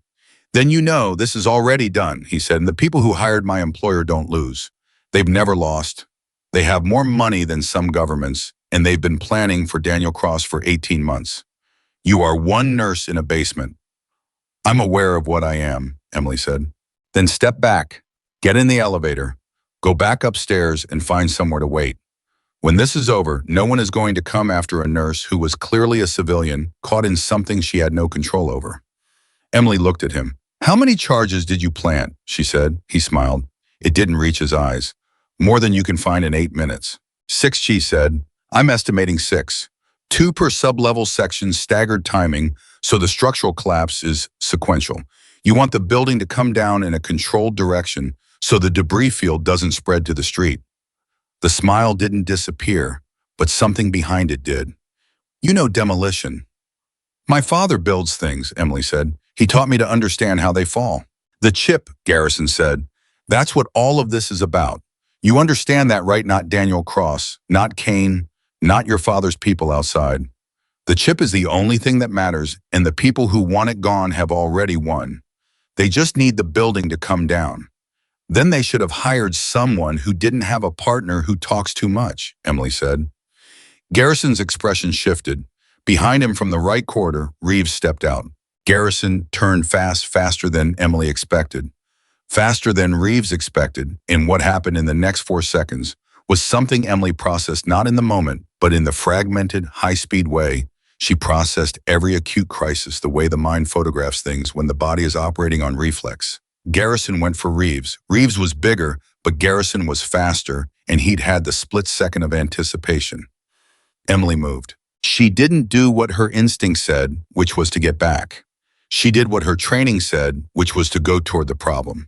Then you know this is already done, he said, and the people who hired my employer don't lose. They've never lost. They have more money than some governments, and they've been planning for Daniel Cross for 18 months. You are one nurse in a basement. I'm aware of what I am, Emily said. Then step back, get in the elevator, go back upstairs and find somewhere to wait. When this is over, no one is going to come after a nurse who was clearly a civilian, caught in something she had no control over. Emily looked at him. How many charges did you plant? She said. He smiled. It didn't reach his eyes. More than you can find in 8 minutes. 6, she said. I'm estimating 6. 2 per sub-level section, staggered timing, so the structural collapse is sequential. You want the building to come down in a controlled direction so the debris field doesn't spread to the street. The smile didn't disappear, but something behind it did. You know demolition. My father builds things, Emily said. He taught me to understand how they fall. The chip, Garrison said. That's what all of this is about. You understand that, right? Not Daniel Cross, not Kane, not your father's people outside. The chip is the only thing that matters, and the people who want it gone have already won. They just need the building to come down. Then they should have hired someone who didn't have a partner who talks too much, Emily said. Garrison's expression shifted. Behind him from the right corridor, Reeves stepped out. Garrison turned faster than Emily expected. faster than Reeves expected, and what happened in the next 4 seconds was something Emily processed not in the moment, but in the fragmented, high-speed way. She processed every acute crisis the way the mind photographs things when the body is operating on reflex. Garrison went for Reeves. Reeves was bigger, but Garrison was faster, and he'd had the split second of anticipation. Emily moved. She didn't do what her instinct said, which was to get back. She did what her training said, which was to go toward the problem.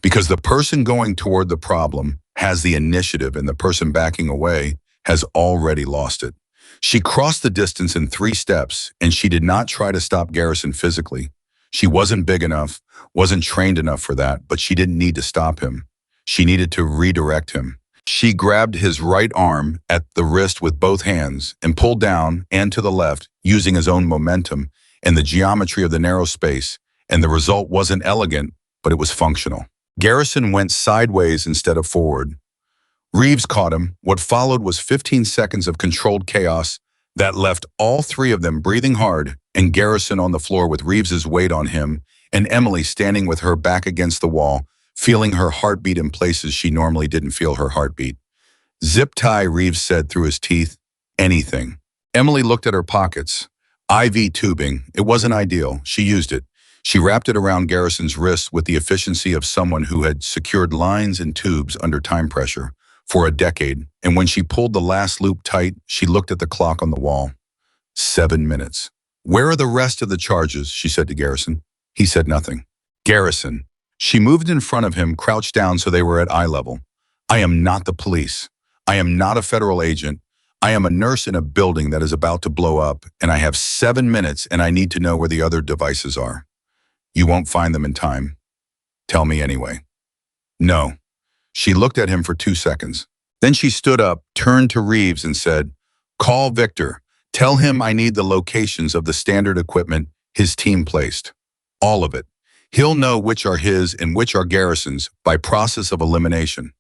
Because the person going toward the problem has the initiative and the person backing away has already lost it. She crossed the distance in 3 steps, and she did not try to stop Garrison physically. She wasn't big enough, wasn't trained enough for that, but she didn't need to stop him. She needed to redirect him. She grabbed his right arm at the wrist with both hands and pulled down and to the left, using his own momentum and the geometry of the narrow space, and the result wasn't elegant, but it was functional. Garrison went sideways instead of forward. Reeves caught him. What followed was 15 seconds of controlled chaos that left all 3 of them breathing hard, and Garrison on the floor with Reeves's weight on him, and Emily standing with her back against the wall, feeling her heartbeat in places she normally didn't feel her heartbeat. Zip tie, Reeves said through his teeth. Anything. Emily looked at her pockets. IV tubing. It wasn't ideal. She used it. She wrapped it around Garrison's wrists with the efficiency of someone who had secured lines and tubes under time pressure for a decade, and when she pulled the last loop tight, she looked at the clock on the wall. 7 minutes. Where are the rest of the charges? She said to Garrison. He said nothing. Garrison. She moved in front of him, crouched down so they were at eye level. I am not the police. I am not a federal agent. I am a nurse in a building that is about to blow up, and I have 7 minutes, and I need to know where the other devices are. You won't find them in time. Tell me anyway. No. She looked at him for 2 seconds. Then she stood up, turned to Reeves and said, call Victor. Tell him I need the locations of the standard equipment his team placed. All of it. He'll know which are his and which are Garrison's by process of elimination.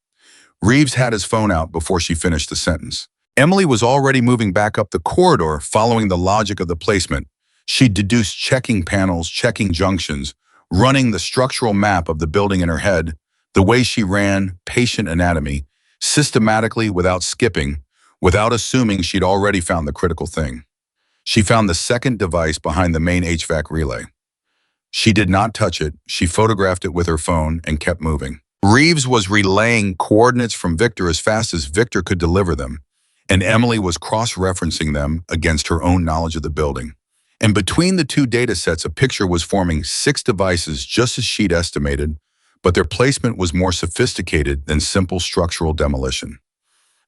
Reeves had his phone out before she finished the sentence. Emily was already moving back up the corridor, following the logic of the placement. She deduced checking panels, checking junctions, running the structural map of the building in her head, the way she ran patient anatomy, systematically without skipping, without assuming she'd already found the critical thing. She found the second device behind the main HVAC relay. She did not touch it. She photographed it with her phone and kept moving. Reeves was relaying coordinates from Victor as fast as Victor could deliver them, and Emily was cross-referencing them against her own knowledge of the building. And between the 2 data sets, a picture was forming 6 devices just as she'd estimated, but their placement was more sophisticated than simple structural demolition.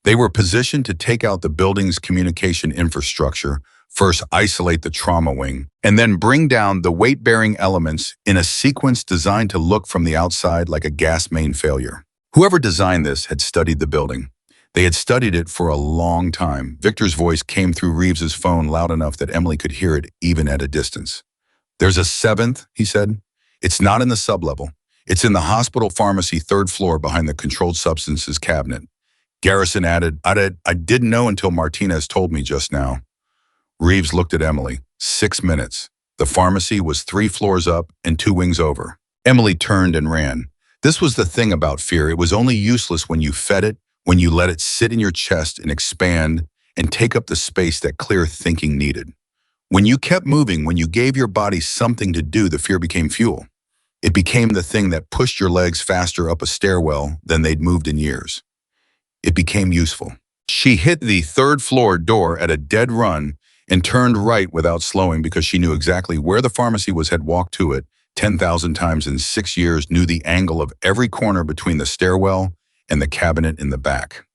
They were positioned to take out the building's communication infrastructure, first isolate the trauma wing, and then bring down the weight-bearing elements in a sequence designed to look from the outside like a gas main failure. Whoever designed this had studied the building. They had studied it for a long time. Victor's voice came through Reeves's phone loud enough that Emily could hear it even at a distance. There's a 7th, he said. It's not in the sublevel. It's in the hospital pharmacy 3rd floor behind the controlled substances cabinet. Garrison added, I didn't know until Martinez told me just now. Reeves looked at Emily. 6 minutes. The pharmacy was 3 floors up and 2 wings over. Emily turned and ran. This was the thing about fear. It was only useless when you fed it, when you let it sit in your chest and expand and take up the space that clear thinking needed. When you kept moving, when you gave your body something to do, the fear became fuel. It became the thing that pushed your legs faster up a stairwell than they'd moved in years. It became useful. She hit the 3rd floor door at a dead run and turned right without slowing because she knew exactly where the pharmacy was, had walked to it 10,000 times in 6 years, knew the angle of every corner between the stairwell and the cabinet in the back.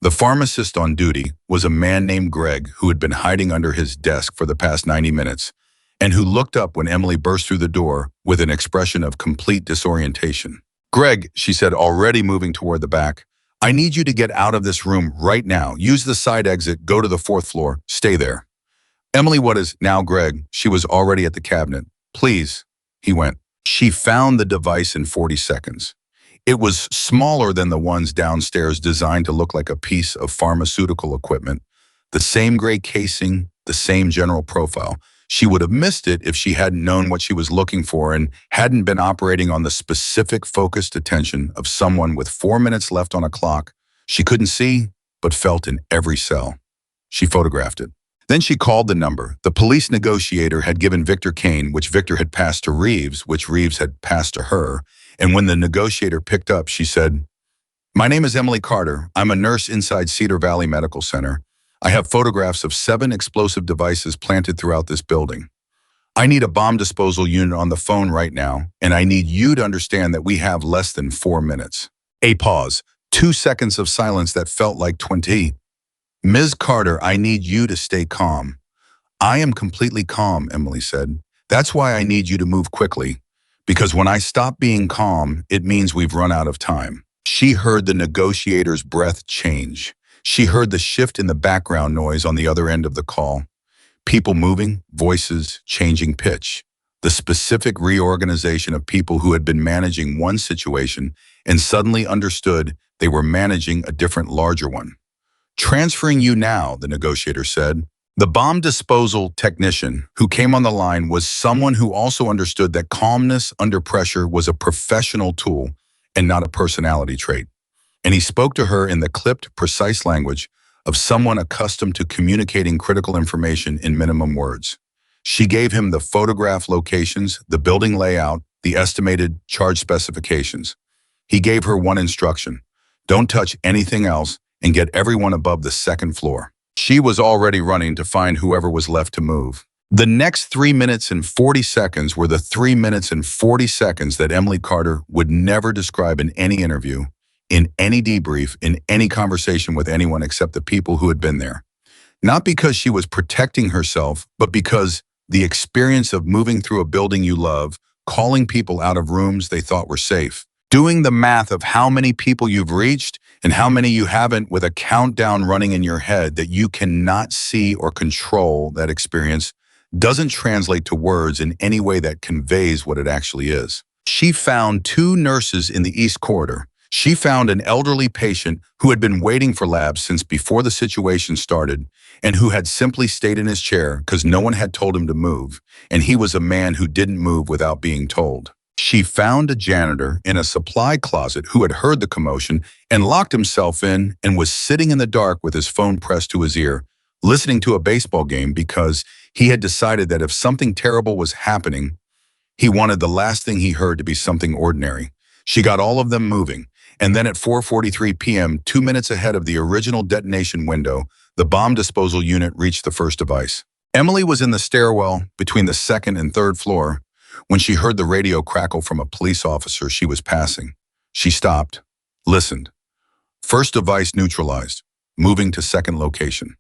The pharmacist on duty was a man named Greg who had been hiding under his desk for the past 90 minutes and who looked up when Emily burst through the door with an expression of complete disorientation. Greg, she said, already moving toward the back, I need you to get out of this room right now. Use the side exit, go to the 4th floor, stay there. Emily, what is now, Greg? She was already at the cabinet. Please, he went. She found the device in 40 seconds. It was smaller than the ones downstairs, designed to look like a piece of pharmaceutical equipment. The same gray casing, the same general profile. She would have missed it if she hadn't known what she was looking for and hadn't been operating on the specific focused attention of someone with 4 minutes left on a clock she couldn't see but felt in every cell. She photographed it. Then she called the number the police negotiator had given Victor Kane, which Victor had passed to Reeves, which Reeves had passed to her. And when the negotiator picked up, she said, "My name is Emily Carter. I'm a nurse inside Cedar Valley Medical Center. I have photographs of 7 explosive devices planted throughout this building. I need a bomb disposal unit on the phone right now, and I need you to understand that we have less than 4 minutes." A pause. 2 seconds of silence that felt like 20. "Ms. Carter, I need you to stay calm." "I am completely calm," Emily said. "That's why I need you to move quickly. Because when I stop being calm, it means we've run out of time." She heard the negotiator's breath change. She heard the shift in the background noise on the other end of the call. People moving, voices changing pitch. The specific reorganization of people who had been managing one situation and suddenly understood they were managing a different, larger one. "Transferring you now," the negotiator said. The bomb disposal technician who came on the line was someone who also understood that calmness under pressure was a professional tool and not a personality trait. And he spoke to her in the clipped, precise language of someone accustomed to communicating critical information in minimum words. She gave him the photograph locations, the building layout, the estimated charge specifications. He gave her one instruction: don't touch anything else and get everyone above the second floor. She was already running to find whoever was left to move. The next 3 minutes and 40 seconds were the 3 minutes and 40 seconds that Emily Carter would never describe in any interview, in any debrief, in any conversation with anyone except the people who had been there. Not because she was protecting herself, but because the experience of moving through a building you love, calling people out of rooms they thought were safe, doing the math of how many people you've reached and how many you haven't with a countdown running in your head that you cannot see or control, that experience doesn't translate to words in any way that conveys what it actually is. She found 2 nurses in the East Corridor. She found an elderly patient who had been waiting for labs since before the situation started and who had simply stayed in his chair because no one had told him to move, and he was a man who didn't move without being told. She found a janitor in a supply closet who had heard the commotion and locked himself in and was sitting in the dark with his phone pressed to his ear, listening to a baseball game because he had decided that if something terrible was happening, he wanted the last thing he heard to be something ordinary. She got all of them moving, and then at 4:43 p.m., 2 minutes ahead of the original detonation window, the bomb disposal unit reached the first device. Emily was in the stairwell between the second and third floor when she heard the radio crackle from a police officer she was passing. She stopped, listened. First device neutralized, moving to second location.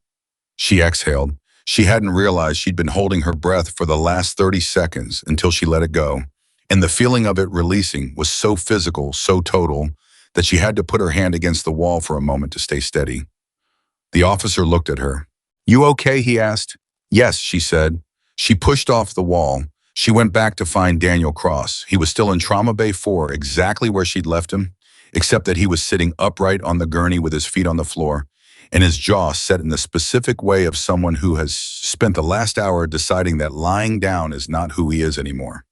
She exhaled. She hadn't realized she'd been holding her breath for the last 30 seconds until she let it go. And the feeling of it releasing was so physical, so total, that she had to put her hand against the wall for a moment to stay steady. The officer looked at her. "You okay?" he asked. "Yes," she said. She pushed off the wall. She went back to find Daniel Cross. He was still in Trauma Bay 4, exactly where she'd left him, except that he was sitting upright on the gurney with his feet on the floor, and his jaw set in the specific way of someone who has spent the last hour deciding that lying down is not who he is anymore.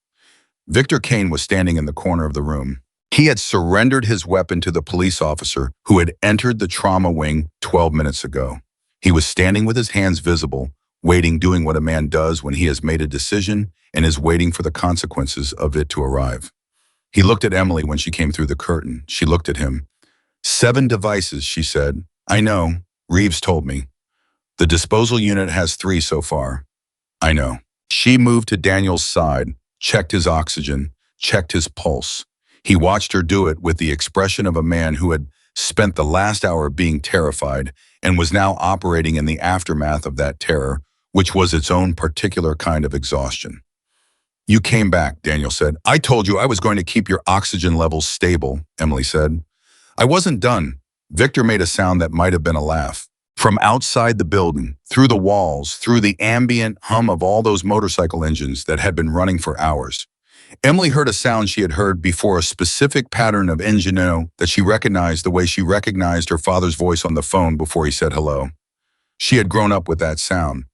Victor Kane was standing in the corner of the room. He had surrendered his weapon to the police officer who had entered the trauma wing 12 minutes ago. He was standing with his hands visible, waiting, doing what a man does when he has made a decision and is waiting for the consequences of it to arrive. He looked at Emily when she came through the curtain. She looked at him. 7 devices, she said. "I know. Reeves told me. The disposal unit has 3 so far." "I know." She moved to Daniel's side, checked his oxygen, checked his pulse. He watched her do it with the expression of a man who had spent the last hour being terrified and was now operating in the aftermath of that terror, which was its own particular kind of exhaustion. "You came back," Daniel said. "I told you I was going to keep your oxygen levels stable," Emily said. "I wasn't done." Victor made a sound that might have been a laugh. From outside the building, through the walls, through the ambient hum of all those motorcycle engines that had been running for hours, Emily heard a sound she had heard before, a specific pattern of ingenuity that she recognized the way she recognized her father's voice on the phone before he said hello. She had grown up with that sound.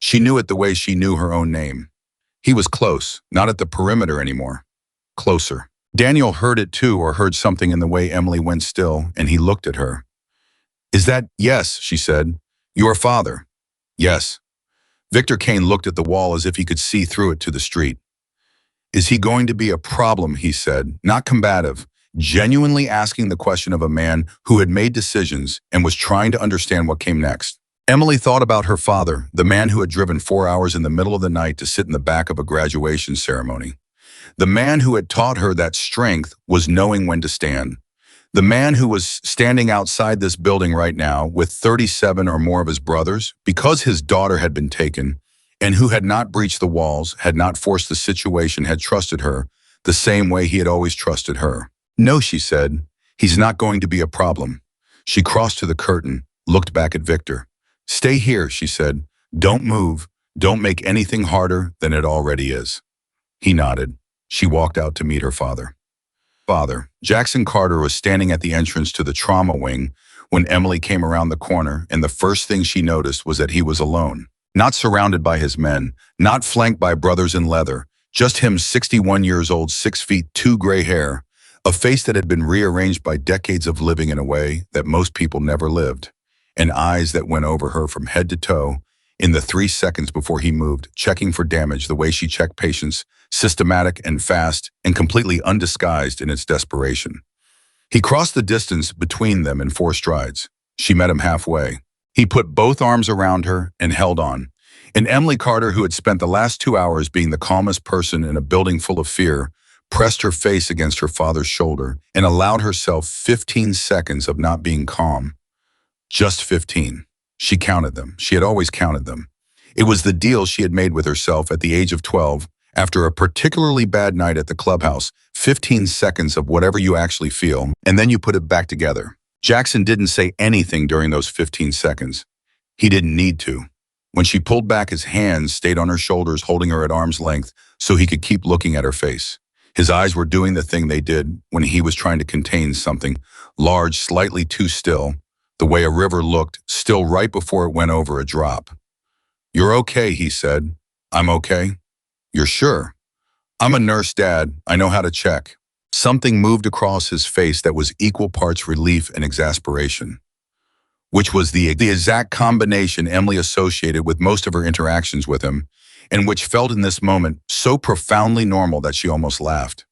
She knew it the way she knew her own name. He was close, not at the perimeter anymore. Closer. Daniel heard it too, or heard something in the way Emily went still, and he looked at her. Is that— Yes, she said. Your father. Yes. Victor Kane looked at the wall as if he could see through it to the street. Is he going to be a problem, he said, not combative, genuinely asking the question of a man who had made decisions and was trying to understand what came next. Emily thought about her father, the man who had driven 4 hours in the middle of the night to sit in the back of a graduation ceremony. The man who had taught her that strength was knowing when to stand. The man who was standing outside this building right now with 37 or more of his brothers because his daughter had been taken, and who had not breached the walls, had not forced the situation, had trusted her the same way he had always trusted her. No, she said, he's not going to be a problem. She crossed to the curtain, looked back at Victor. Stay here, she said. Don't move. Don't make anything harder than it already is. He nodded. She walked out to meet her father. Jackson Carter was standing at the entrance to the trauma wing when Emily came around the corner, and the first thing she noticed was that he was alone. Not surrounded by his men, not flanked by brothers in leather, just him, 61 years old, 6 feet, 2 gray hair, a face that had been rearranged by decades of living in a way that most people never lived, and eyes that went over her from head to toe in the 3 seconds before he moved, checking for damage the way she checked patients, systematic and fast and completely undisguised in its desperation. He crossed the distance between them in 4 strides. She met him halfway. He put both arms around her and held on. And Emily Carter, who had spent the last 2 hours being the calmest person in a building full of fear, pressed her face against her father's shoulder and allowed herself 15 seconds of not being calm. Just 15. She counted them. She had always counted them. It was the deal she had made with herself at the age of 12, after a particularly bad night at the clubhouse. 15 seconds of whatever you actually feel, and then you put it back together. Jackson didn't say anything during those 15 seconds. He didn't need to. When she pulled back, his hands stayed on her shoulders, holding her at arm's length so he could keep looking at her face. His eyes were doing the thing they did when he was trying to contain something, large, slightly too still, the way a river looked, still right before it went over a drop. You're okay, he said. I'm okay. You're sure? I'm a nurse, Dad. I know how to check. Something moved across his face that was equal parts relief and exasperation, which was the exact combination Emily associated with most of her interactions with him, and which felt in this moment so profoundly normal that she almost laughed.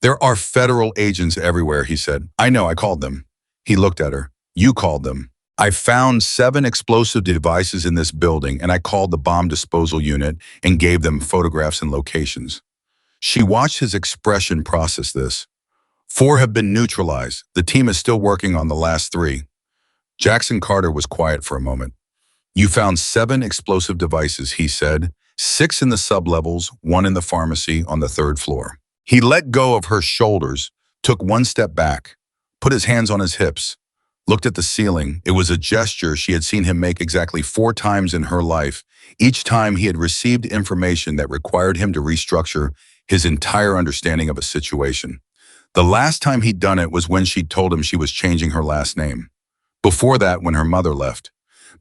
There are federal agents everywhere, he said. I know, I called them. He looked at her. You called them. I found 7 explosive devices in this building, and I called the bomb disposal unit and gave them photographs and locations. She watched his expression process this. 4 have been neutralized. The team is still working on the last 3. Jackson Carter was quiet for a moment. You found 7 explosive devices, he said. 6 in the sublevels, 1 in the pharmacy on the 3rd floor. He let go of her shoulders, took 1 step back, put his hands on his hips, looked at the ceiling. It was a gesture she had seen him make exactly 4 times in her life. Each time he had received information that required him to restructure his entire understanding of a situation. The last time he'd done it was when she told him she was changing her last name. Before that, when her mother left.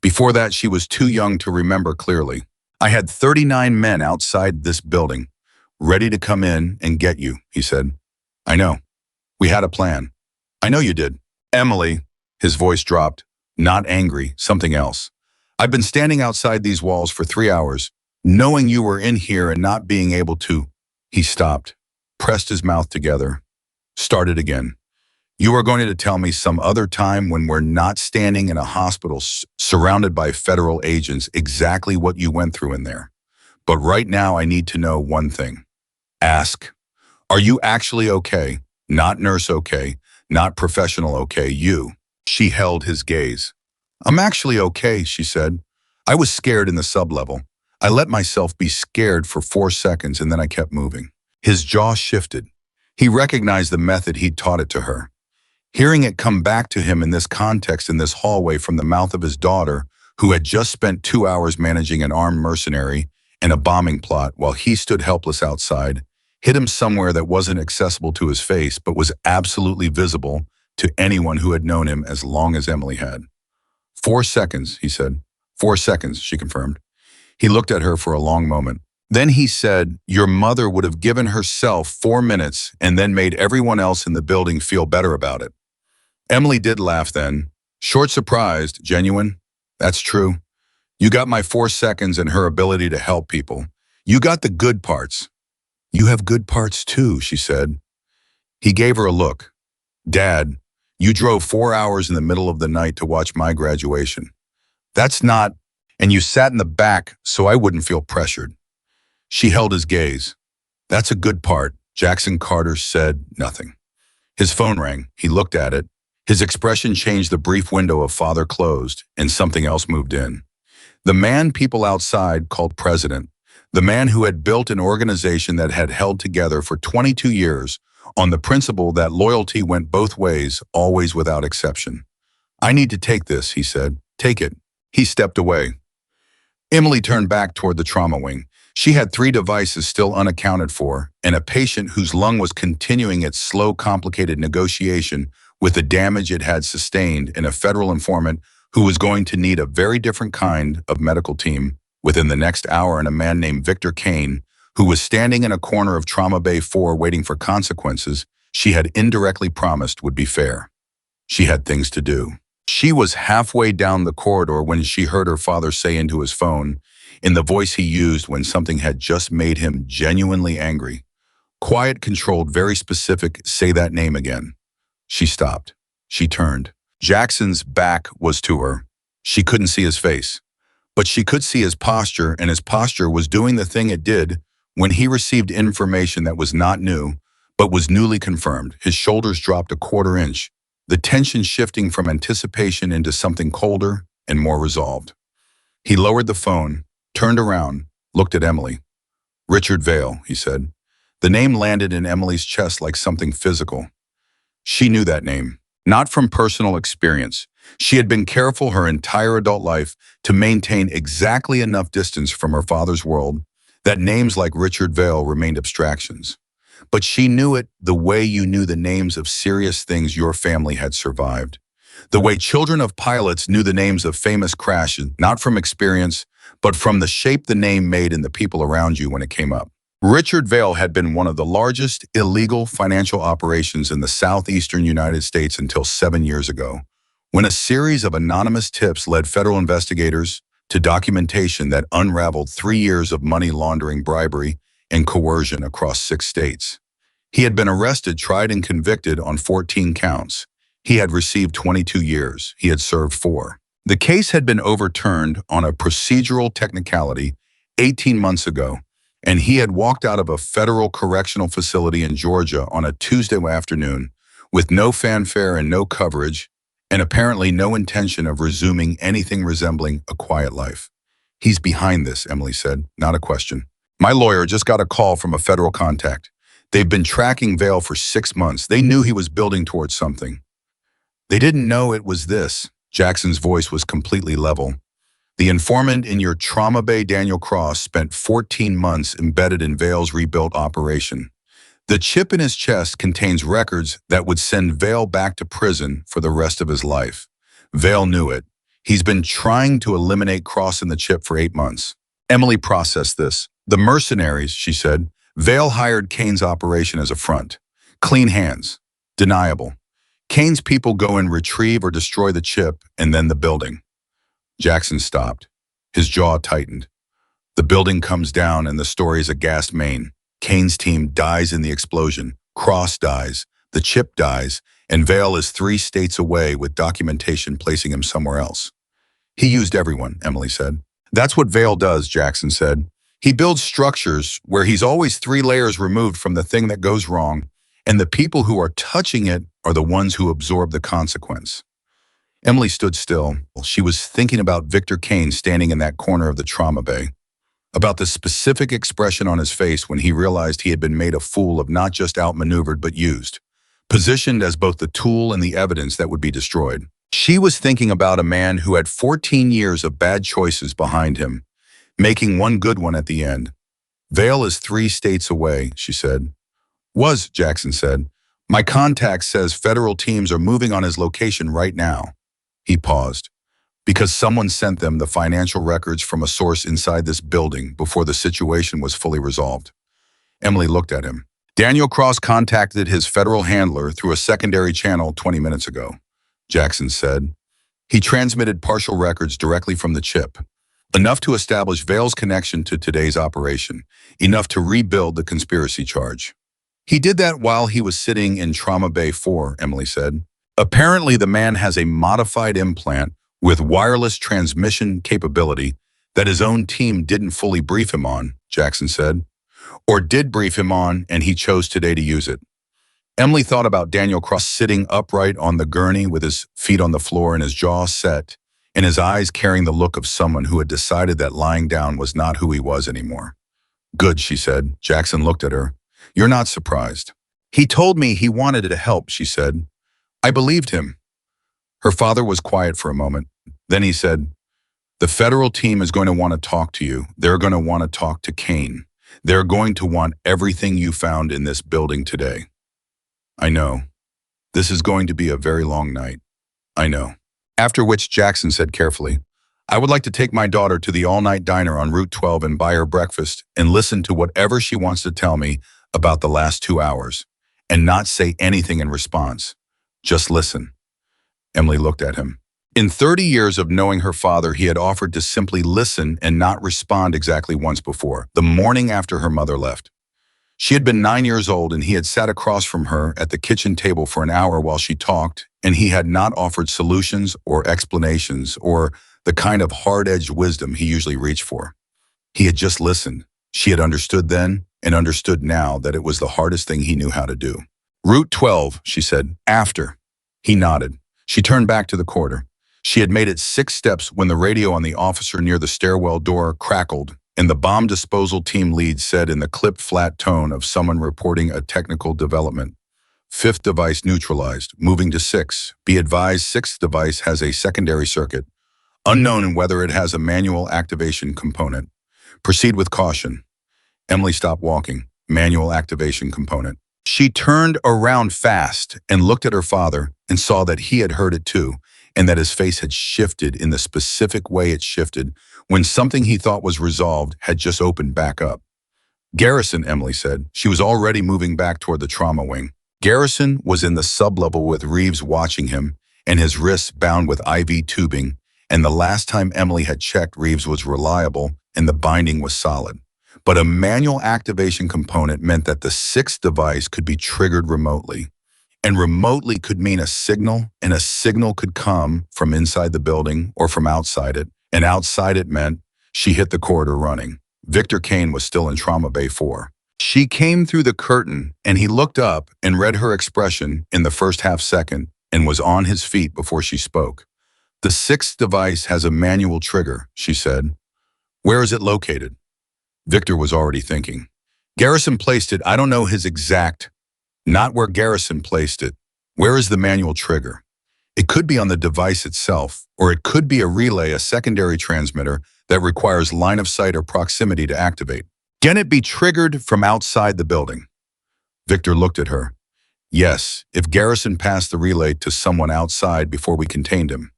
Before that, she was too young to remember clearly. I had 39 men outside this building, ready to come in and get you, he said. I know. We had a plan. I know you did. Emily, his voice dropped, not angry, something else. I've been standing outside these walls for 3 hours, knowing you were in here and not being able to. He stopped, pressed his mouth together, started again. You are going to tell me some other time when we're not standing in a hospital surrounded by federal agents exactly what you went through in there. But right now I need to know one thing. Ask, are you actually okay? Not nurse okay, not professional okay, you. She held his gaze. I'm actually okay, she said. I was scared in the sublevel. I let myself be scared for 4 seconds and then I kept moving. His jaw shifted. He recognized the method he'd taught it to her. Hearing it come back to him in this context in this hallway from the mouth of his daughter, who had just spent 2 hours managing an armed mercenary and a bombing plot while he stood helpless outside, hit him somewhere that wasn't accessible to his face but was absolutely visible to anyone who had known him as long as Emily had. 4 seconds, he said. 4 seconds, she confirmed. He looked at her for a long moment. Then he said, "Your mother would have given herself 4 minutes and then made everyone else in the building feel better about it." Emily did laugh then. Short surprised, genuine. "That's true. You got my 4 seconds and her ability to help people. You got the good parts." "You have good parts too," she said. He gave her a look. "Dad, you drove 4 hours in the middle of the night to watch my graduation. That's not, and you sat in the back so I wouldn't feel pressured." She held his gaze. "That's a good part." Jackson Carter said nothing. His phone rang. He looked at it. His expression changed. The brief window of father closed, and something else moved in. The man people outside called president. The man who had built an organization that had held together for 22 years on the principle that loyalty went both ways, always without exception. "I need to take this," he said. "Take it." He stepped away. Emily turned back toward the trauma wing. She had 3 devices still unaccounted for, and a patient whose lung was continuing its slow, complicated negotiation with the damage it had sustained, and a federal informant who was going to need a very different kind of medical team within the next hour, and a man named Victor Kane, who was standing in a corner of Trauma Bay 4 waiting for consequences she had indirectly promised would be fair. She had things to do. She was halfway down the corridor when she heard her father say into his phone, in the voice he used when something had just made him genuinely angry, quiet, controlled, very specific, "Say that name again." She stopped. She turned. Jackson's back was to her. She couldn't see his face, but she could see his posture, and his posture was doing the thing it did when he received information that was not new, but was newly confirmed. His shoulders dropped a quarter inch, the tension shifting from anticipation into something colder and more resolved. He lowered the phone, turned around, looked at Emily. "Richard Vale," he said. The name landed in Emily's chest like something physical. She knew that name, not from personal experience. She had been careful her entire adult life to maintain exactly enough distance from her father's world that names like Richard Vale remained abstractions. But she knew it the way you knew the names of serious things your family had survived. The way children of pilots knew the names of famous crashes, not from experience, but from the shape the name made in the people around you when it came up. Richard Vale had been one of the largest illegal financial operations in the southeastern United States until 7 years ago, when a series of anonymous tips led federal investigators to documentation that unraveled 3 years of money laundering, bribery, and coercion across 6 states. He had been arrested, tried, and convicted on 14 counts. He had received 22 years. He had served 4. The case had been overturned on a procedural technicality 18 months ago, and he had walked out of a federal correctional facility in Georgia on a Tuesday afternoon with no fanfare and no coverage, and apparently no intention of resuming anything resembling a quiet life. "He's behind this," Emily said, "not a question. My lawyer just got a call from a federal contact. They've been tracking Vale for 6 months. They knew he was building towards something. They didn't know it was this." Jackson's voice was completely level. "The informant in your Trauma Bay, Daniel Cross, spent 14 months embedded in Vale's rebuilt operation. The chip in his chest contains records that would send Vale back to prison for the rest of his life. Vale knew it. He's been trying to eliminate Cross in the chip for 8 months. Emily processed this. "The mercenaries," she said. "Vale hired Kane's operation as a front. Clean hands. Deniable. Kane's people go and retrieve or destroy the chip, and then the building." Jackson stopped. His jaw tightened. "The building comes down and the story is a gas main. Kane's team dies in the explosion. Cross dies. The chip dies. And Vale is 3 states away with documentation placing him somewhere else." "He used everyone," Emily said. "That's what Vale does," Jackson said. "He builds structures where he's always 3 layers removed from the thing that goes wrong, and the people who are touching it are the ones who absorb the consequence." Emily stood still. She was thinking about Victor Kane standing in that corner of the trauma bay, about the specific expression on his face when he realized he had been made a fool of, not just outmaneuvered but used, positioned as both the tool and the evidence that would be destroyed. She was thinking about a man who had 14 years of bad choices behind him, making one good one at the end. "Vale is 3 states away," she said. "Was," Jackson said. "My contact says federal teams are moving on his location right now." He paused. because someone sent them the financial records from a source inside this building before the situation was fully resolved. Emily looked at him. Daniel Cross contacted his federal handler through a secondary channel 20 minutes ago, Jackson said. He transmitted partial records directly from the chip, enough to establish Vale's connection to today's operation, enough to rebuild the conspiracy charge. He did that while he was sitting in Trauma Bay 4, Emily said. Apparently, the man has a modified implant with wireless transmission capability that his own team didn't fully brief him on, Jackson said. Or did brief him on, and he chose today to use it. Emily thought about Daniel Cross sitting upright on the gurney with his feet on the floor and his jaw set, and his eyes carrying the look of someone who had decided that lying down was not who he was anymore. Good, she said. Jackson looked at her. You're not surprised. He told me he wanted to help, she said. I believed him. Her father was quiet for a moment. Then he said, the federal team is going to want to talk to you. They're going to want to talk to Kane. They're going to want everything you found in this building today. I know. This is going to be a very long night. I know. After which Jackson said carefully, I would like to take my daughter to the all-night diner on Route 12 and buy her breakfast and listen to whatever she wants to tell me about the last 2 hours, and not say anything in response. Just listen. Emily looked at him. In 30 years of knowing her father, he had offered to simply listen and not respond exactly once before, the morning after her mother left. She had been 9 years old and he had sat across from her at the kitchen table for an hour while she talked, and he had not offered solutions or explanations or the kind of hard-edged wisdom he usually reached for. He had just listened. She had understood then and understood now that it was the hardest thing he knew how to do. Route 12, she said, after. He nodded. She turned back to the corridor. She had made it 6 steps when the radio on the officer near the stairwell door crackled, and the bomb disposal team lead said in the clipped flat tone of someone reporting a technical development, 5th device neutralized, moving to 6. Be advised, 6th device has a secondary circuit, unknown whether it has a manual activation component. Proceed with caution. Emily stopped walking. Manual activation component. She turned around fast and looked at her father and saw that he had heard it too, and that his face had shifted in the specific way it shifted when something he thought was resolved had just opened back up. Garrison, Emily said. She was already moving back toward the trauma wing. Garrison was in the sublevel with Reeves watching him and his wrists bound with IV tubing, and the last time Emily had checked, Reeves was reliable and the binding was solid. But a manual activation component meant that the 6th device could be triggered remotely. And remotely could mean a signal, and a signal could come from inside the building or from outside it. And outside it meant she hit the corridor running. Victor Kane was still in Trauma Bay 4. She came through the curtain, and he looked up and read her expression in the first half second and was on his feet before she spoke. The 6th device has a manual trigger, she said. Where is it located? Victor was already thinking. Garrison placed it. I don't know his exact. Not where Garrison placed it. Where is the manual trigger? It could be on the device itself, or it could be a relay, a secondary transmitter that requires line of sight or proximity to activate. Can it be triggered from outside the building? Victor looked at her. Yes, if Garrison passed the relay to someone outside before we contained him.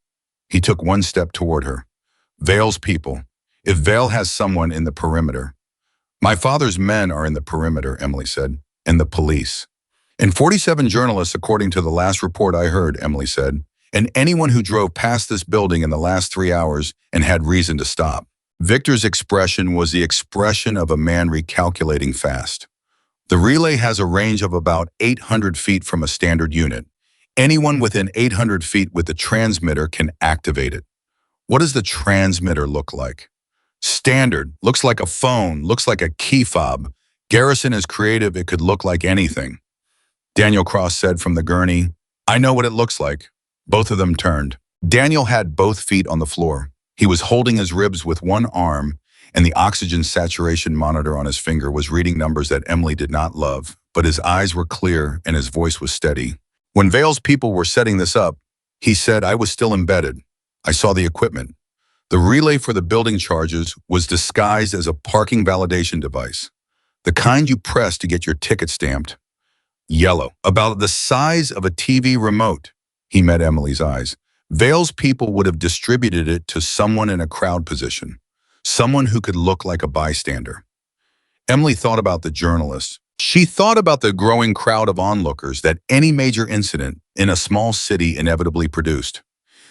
He took 1 step toward her. Vale's people. If Vale has someone in the perimeter. My father's men are in the perimeter, Emily said, and the police. And 47 journalists, according to the last report I heard, Emily said, and anyone who drove past this building in the last 3 hours and had reason to stop. Victor's expression was the expression of a man recalculating fast. The relay has a range of about 800 feet from a standard unit. Anyone within 800 feet with the transmitter can activate it. What does the transmitter look like? Standard, looks like a phone, looks like a key fob. Garrison is creative, it could look like anything. Daniel Cross said from the gurney, I know what it looks like. Both of them turned. Daniel had both feet on the floor. He was holding his ribs with one arm, and the oxygen saturation monitor on his finger was reading numbers that Emily did not love, but his eyes were clear and his voice was steady. When Vale's people were setting this up, he said, I was still embedded. I saw the equipment. The relay for the building charges was disguised as a parking validation device, the kind you press to get your ticket stamped. Yellow, about the size of a TV remote. He met Emily's eyes. Vale's people would have distributed it to someone in a crowd position, someone who could look like a bystander. Emily thought about the journalists. She thought about the growing crowd of onlookers that any major incident in a small city inevitably produced.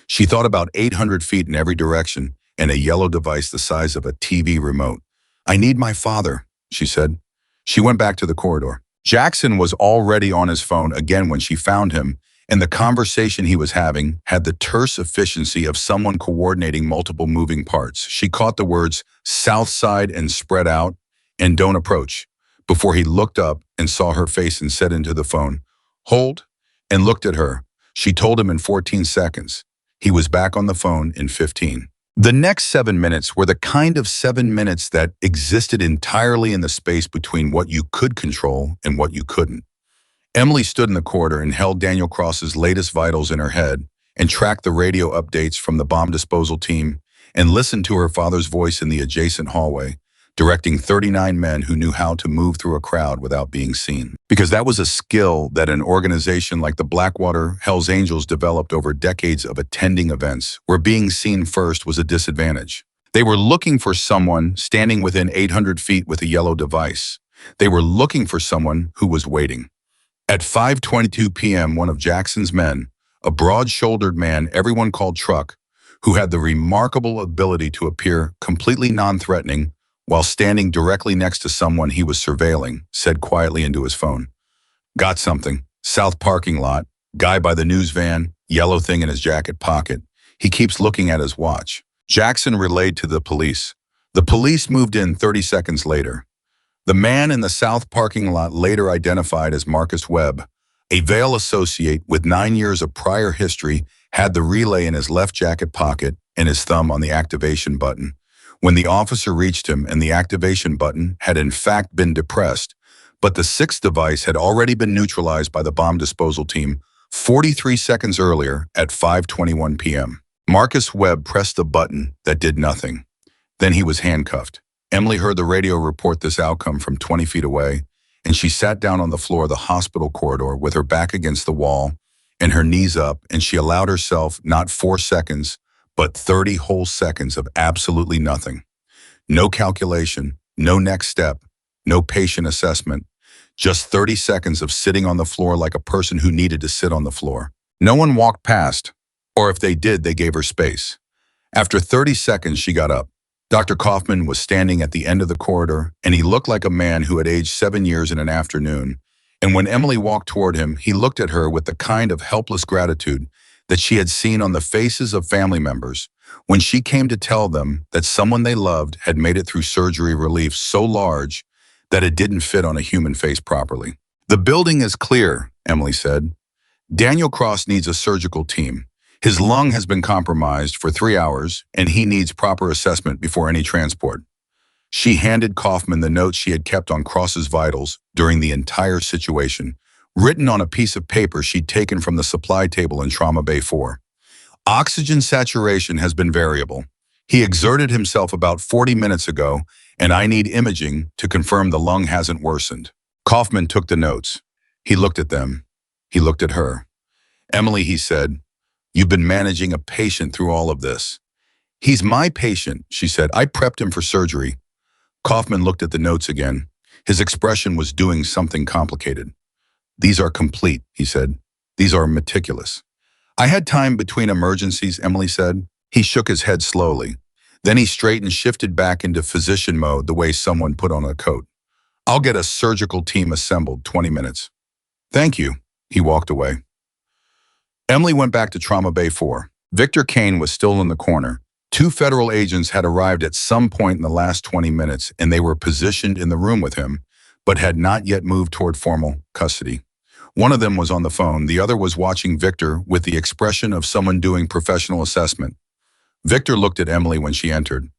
She thought about 800 feet in every direction and a yellow device the size of a TV remote. "I need my father," she said. She went back to the corridor. Jackson was already on his phone again when she found him, and the conversation he was having had the terse efficiency of someone coordinating multiple moving parts. She caught the words "south side" and "spread out" and "don't approach" before he looked up and saw her face and said into the phone, "Hold," and looked at her. She told him in 14 seconds. He was back on the phone in 15. The next 7 minutes were the kind of 7 minutes that existed entirely in the space between what you could control and what you couldn't. Emily stood in the corridor and held Daniel Cross's latest vitals in her head and tracked the radio updates from the bomb disposal team and listened to her father's voice in the adjacent hallway, directing 39 men who knew how to move through a crowd without being seen. Because that was a skill that an organization like the Blackwater Hells Angels developed over decades of attending events, where being seen first was a disadvantage. They were looking for someone standing within 800 feet with a yellow device. They were looking for someone who was waiting. At 5:22 p.m., one of Jackson's men, a broad-shouldered man everyone called Truck, who had the remarkable ability to appear completely non-threatening while standing directly next to someone he was surveilling, said quietly into his phone, "Got something. South parking lot. Guy by the news van. Yellow thing in his jacket pocket. He keeps looking at his watch." Jackson relayed to the police. The police moved in 30 seconds later. The man in the south parking lot, later identified as Marcus Webb, a Vail associate with 9 years of prior history, had the relay in his left jacket pocket and his thumb on the activation button. When the officer reached him, and the activation button had in fact been depressed, but the sixth device had already been neutralized by the bomb disposal team 43 seconds earlier at 5:21 p.m. Marcus Webb pressed the button that did nothing. Then he was handcuffed. Emily heard the radio report this outcome from 20 feet away, and she sat down on the floor of the hospital corridor with her back against the wall and her knees up, and she allowed herself not 4 seconds, but 30 whole seconds of absolutely nothing. No calculation, no next step, no patient assessment, just 30 seconds of sitting on the floor like a person who needed to sit on the floor. No one walked past, or if they did, they gave her space. After 30 seconds, she got up. Dr. Kaufman was standing at the end of the corridor, and he looked like a man who had aged 7 years in an afternoon. And when Emily walked toward him, he looked at her with the kind of helpless gratitude that she had seen on the faces of family members when she came to tell them that someone they loved had made it through surgery relief so large that it didn't fit on a human face properly. "The building is clear," Emily said. "Daniel Cross needs a surgical team. His lung has been compromised for 3 hours, and he needs proper assessment before any transport." She handed Kaufman the notes she had kept on Cross's vitals during the entire situation, written on a piece of paper she'd taken from the supply table in Trauma Bay 4. "Oxygen saturation has been variable. He exerted himself about 40 minutes ago, and I need imaging to confirm the lung hasn't worsened." Kaufman took the notes. He looked at them. He looked at her. "Emily," he said, "you've been managing a patient through all of this." "He's my patient," she said. "I prepped him for surgery." Kaufman looked at the notes again. His expression was doing something complicated. "These are complete," he said. "These are meticulous." "I had time between emergencies," Emily said. He shook his head slowly. Then he straightened and shifted back into physician mode, the way someone put on a coat. "I'll get a surgical team assembled, 20 minutes. "Thank you." He walked away. Emily went back to Trauma Bay 4. Victor Kane was still in the corner. 2 federal agents had arrived at some point in the last 20 minutes, and they were positioned in the room with him, but had not yet moved toward formal custody. One of them was on the phone. The other was watching Victor with the expression of someone doing professional assessment. Victor looked at Emily when she entered.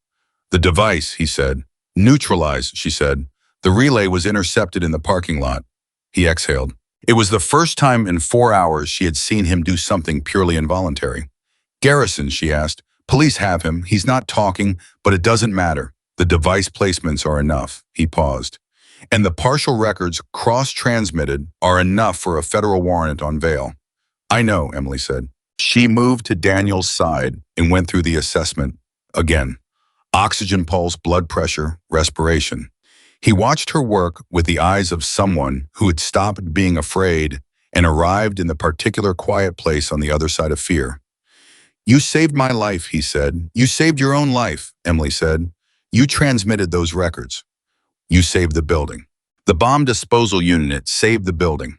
"The device," he said. "Neutralized," she said. "The relay was intercepted in the parking lot." He exhaled. It was the first time in 4 hours she had seen him do something purely involuntary. "Garrison," she asked. "Police have him. He's not talking, but it doesn't matter. The device placements are enough." He paused. "And the partial records cross-transmitted are enough for a federal warrant on Vail." "I know," Emily said. She moved to Daniel's side and went through the assessment again. Oxygen pulse, blood pressure, respiration. He watched her work with the eyes of someone who had stopped being afraid and arrived in the particular quiet place on the other side of fear. "You saved my life," he said. "You saved your own life," Emily said. "You transmitted those records. You saved the building. The bomb disposal unit saved the building."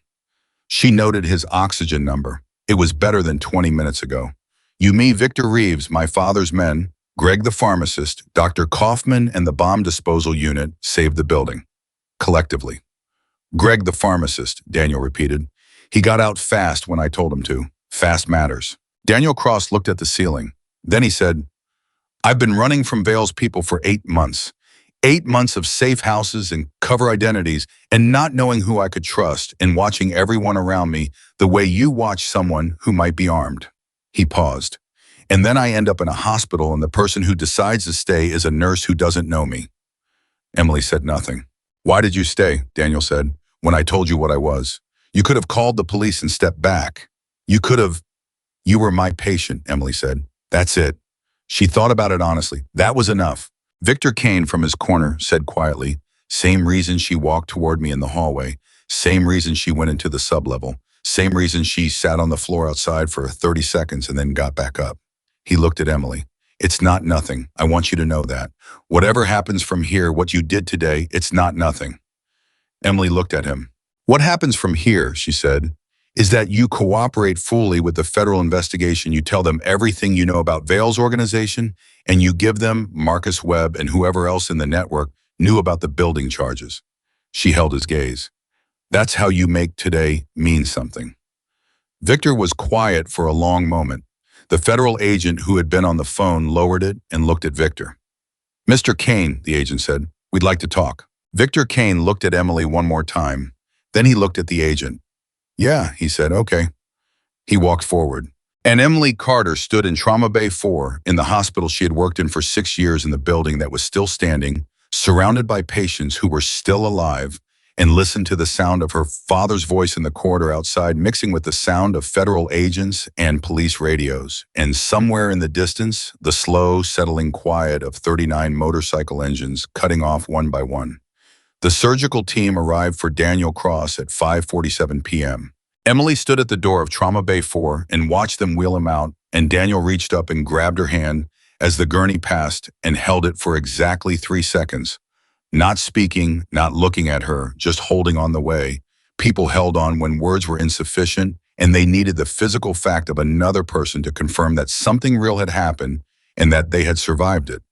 She noted his oxygen number. It was better than 20 minutes ago. "You, me, Victor Reeves, my father's men, Greg the pharmacist, Dr. Kaufman, and the bomb disposal unit saved the building. Collectively." "Greg the pharmacist," Daniel repeated. "He got out fast when I told him to. Fast matters." Daniel Cross looked at the ceiling. Then he said, "I've been running from Vale's people for 8 months. 8 months of safe houses and cover identities and not knowing who I could trust and watching everyone around me the way you watch someone who might be armed." He paused. "And then I end up in a hospital and the person who decides to stay is a nurse who doesn't know me." Emily said nothing. "Why did you stay?" Daniel said, "when I told you what I was. You could have called the police and stepped back. You could have—" "You were my patient," Emily said. "That's it." She thought about it honestly. That was enough. Victor Kane from his corner said quietly, "Same reason she walked toward me in the hallway. Same reason she went into the sublevel. Same reason she sat on the floor outside for 30 seconds and then got back up." He looked at Emily. "It's not nothing. I want you to know that. Whatever happens from here, what you did today, it's not nothing." Emily looked at him. "What happens from here," she said, "is that you cooperate fully with the federal investigation. You tell them everything you know about Vale's organization, and you give them, Marcus Webb and whoever else in the network knew about the building charges." She held his gaze. "That's how you make today mean something." Victor was quiet for a long moment. The federal agent who had been on the phone lowered it and looked at Victor. "Mr. Kane," the agent said, "we'd like to talk." Victor Kane looked at Emily one more time. Then he looked at the agent. "Yeah," he said, "okay." He walked forward. And Emily Carter stood in Trauma Bay 4, in the hospital she had worked in for 6 years, in the building that was still standing, surrounded by patients who were still alive, and listened to the sound of her father's voice in the corridor outside, mixing with the sound of federal agents and police radios. And somewhere in the distance, the slow, settling quiet of 39 motorcycle engines cutting off one by one. The surgical team arrived for Daniel Cross at 5:47 p.m. Emily stood at the door of Trauma Bay 4 and watched them wheel him out, and Daniel reached up and grabbed her hand as the gurney passed and held it for exactly 3 seconds. Not speaking, not looking at her, just holding on the way. People held on when words were insufficient, and they needed the physical fact of another person to confirm that something real had happened and that they had survived it.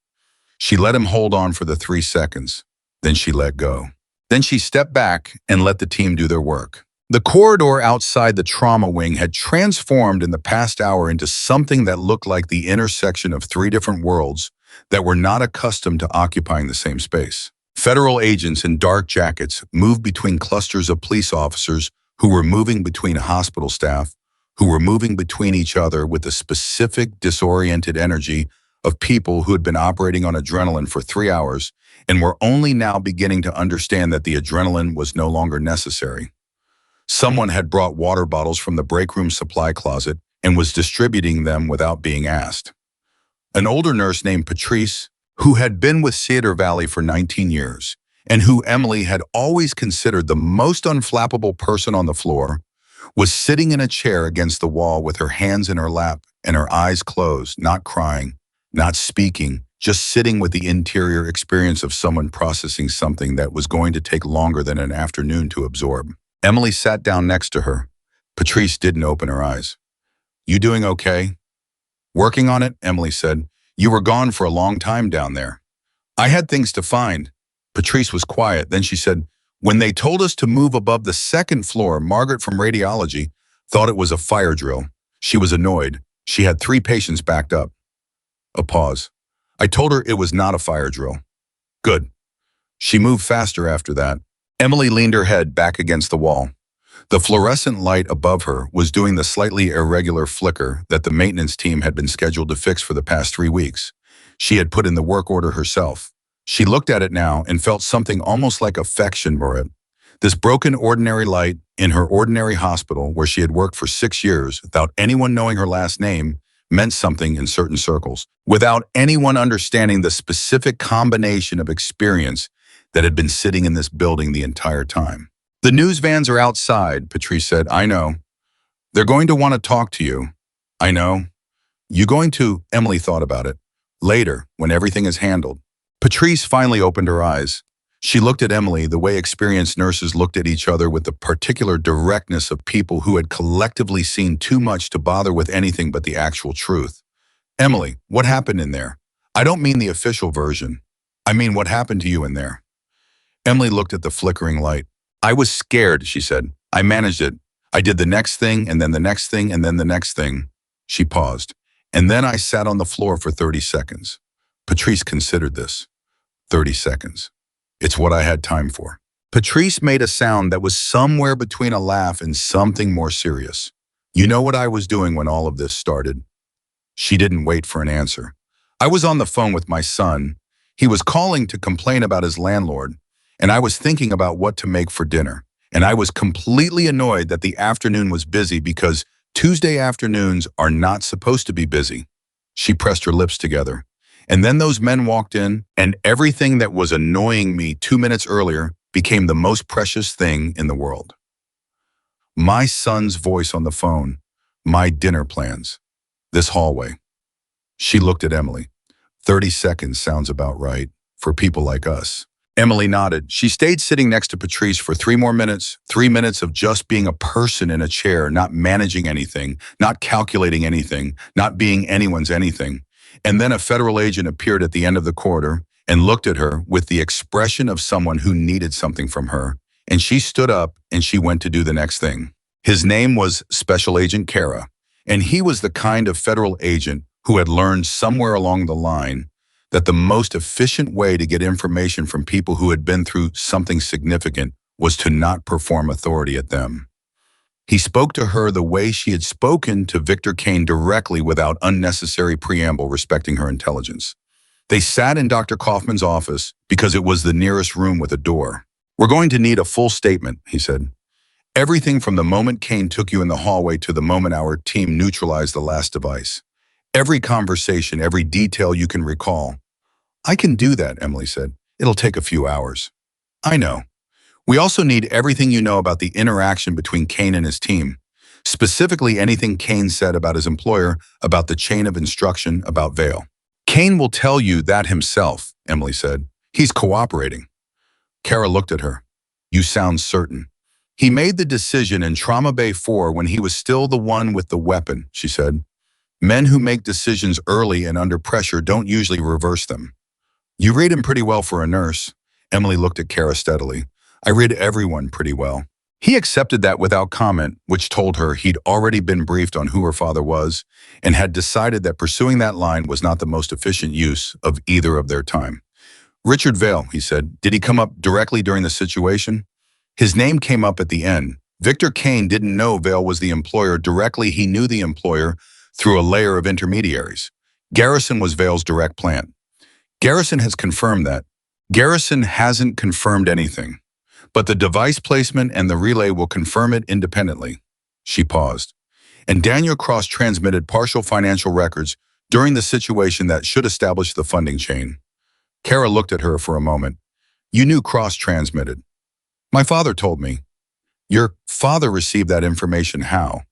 She let him hold on for the 3 seconds. Then she let go. Then she stepped back and let the team do their work. The corridor outside the trauma wing had transformed in the past hour into something that looked like the intersection of 3 different worlds that were not accustomed to occupying the same space. Federal agents in dark jackets moved between clusters of police officers who were moving between hospital staff, who were moving between each other with the specific disoriented energy of people who had been operating on adrenaline for 3 hours and were only now beginning to understand that the adrenaline was no longer necessary. Someone had brought water bottles from the break room supply closet and was distributing them without being asked. An older nurse named Patrice, who had been with Cedar Valley for 19 years, and who Emily had always considered the most unflappable person on the floor, was sitting in a chair against the wall with her hands in her lap and her eyes closed, not crying, not speaking, just sitting with the interior experience of someone processing something that was going to take longer than an afternoon to absorb. Emily sat down next to her. Patrice didn't open her eyes. "You doing okay?" "Working on it," Emily said. "You were gone for a long time down there." "I had things to find." Patrice was quiet. Then she said, "When they told us to move above the 2nd floor, Margaret from radiology thought it was a fire drill. She was annoyed. She had 3 patients backed up." A pause. "I told her it was not a fire drill." "Good." She moved faster after that. Emily leaned her head back against the wall. The fluorescent light above her was doing the slightly irregular flicker that the maintenance team had been scheduled to fix for the past 3 weeks. She had put in the work order herself. She looked at it now and felt something almost like affection for it. This broken ordinary light in her ordinary hospital where she had worked for 6 years without anyone knowing her last name meant something in certain circles, without anyone understanding the specific combination of experience that had been sitting in this building the entire time. The news vans are outside, Patrice said. I know. They're going to want to talk to you. I know. You going to? Emily thought about it. Later, when everything is handled. Patrice finally opened her eyes. She looked at Emily the way experienced nurses looked at each other, with the particular directness of people who had collectively seen too much to bother with anything but the actual truth. Emily, what happened in there? I don't mean the official version. I mean what happened to you in there. Emily looked at the flickering light. I was scared, she said. I managed it. I did the next thing, and then the next thing, and then the next thing. She paused. And then I sat on the floor for 30 seconds. Patrice considered this. 30 seconds. It's what I had time for. Patrice made a sound that was somewhere between a laugh and something more serious. You know what I was doing when all of this started? She didn't wait for an answer. I was on the phone with my son. He was calling to complain about his landlord, and I was thinking about what to make for dinner. And I was completely annoyed that the afternoon was busy because Tuesday afternoons are not supposed to be busy. She pressed her lips together. And then those men walked in, and everything that was annoying me 2 minutes earlier became the most precious thing in the world. My son's voice on the phone, my dinner plans, this hallway. She looked at Emily. 30 seconds sounds about right for people like us. Emily nodded. She stayed sitting next to Patrice for 3 more minutes, 3 minutes of just being a person in a chair, not managing anything, not calculating anything, not being anyone's anything. And then a federal agent appeared at the end of the corridor and looked at her with the expression of someone who needed something from her. And she stood up and she went to do the next thing. His name was Special Agent Kara, and he was the kind of federal agent who had learned somewhere along the line that the most efficient way to get information from people who had been through something significant was to not perform authority at them. He spoke to her the way she had spoken to Victor Kane, directly without unnecessary preamble, respecting her intelligence. They sat in Dr. Kaufman's office because it was the nearest room with a door. We're going to need a full statement, he said. Everything from the moment Kane took you in the hallway to the moment our team neutralized the last device. Every conversation, every detail you can recall. I can do that, Emily said. It'll take a few hours. I know. We also need everything you know about the interaction between Kane and his team. Specifically, anything Kane said about his employer, about the chain of instruction, about Vale. Kane will tell you that himself, Emily said. He's cooperating. Kara looked at her. You sound certain. He made the decision in Trauma Bay 4 when he was still the one with the weapon, she said. Men who make decisions early and under pressure don't usually reverse them. You read him pretty well for a nurse. Emily looked at Kara steadily. I read everyone pretty well. He accepted that without comment, which told her he'd already been briefed on who her father was and had decided that pursuing that line was not the most efficient use of either of their time. Richard Vale, he said. Did he come up directly during the situation? His name came up at the end. Victor Kane didn't know Vale was the employer directly. He knew the employer through a layer of intermediaries. Garrison was Vale's direct plant. Garrison has confirmed that. Garrison hasn't confirmed anything, but the device placement and the relay will confirm it independently. She paused. And Daniel Cross transmitted partial financial records during the situation that should establish the funding chain. Kara looked at her for a moment. You knew Cross transmitted. My father told me. Your father received that information how?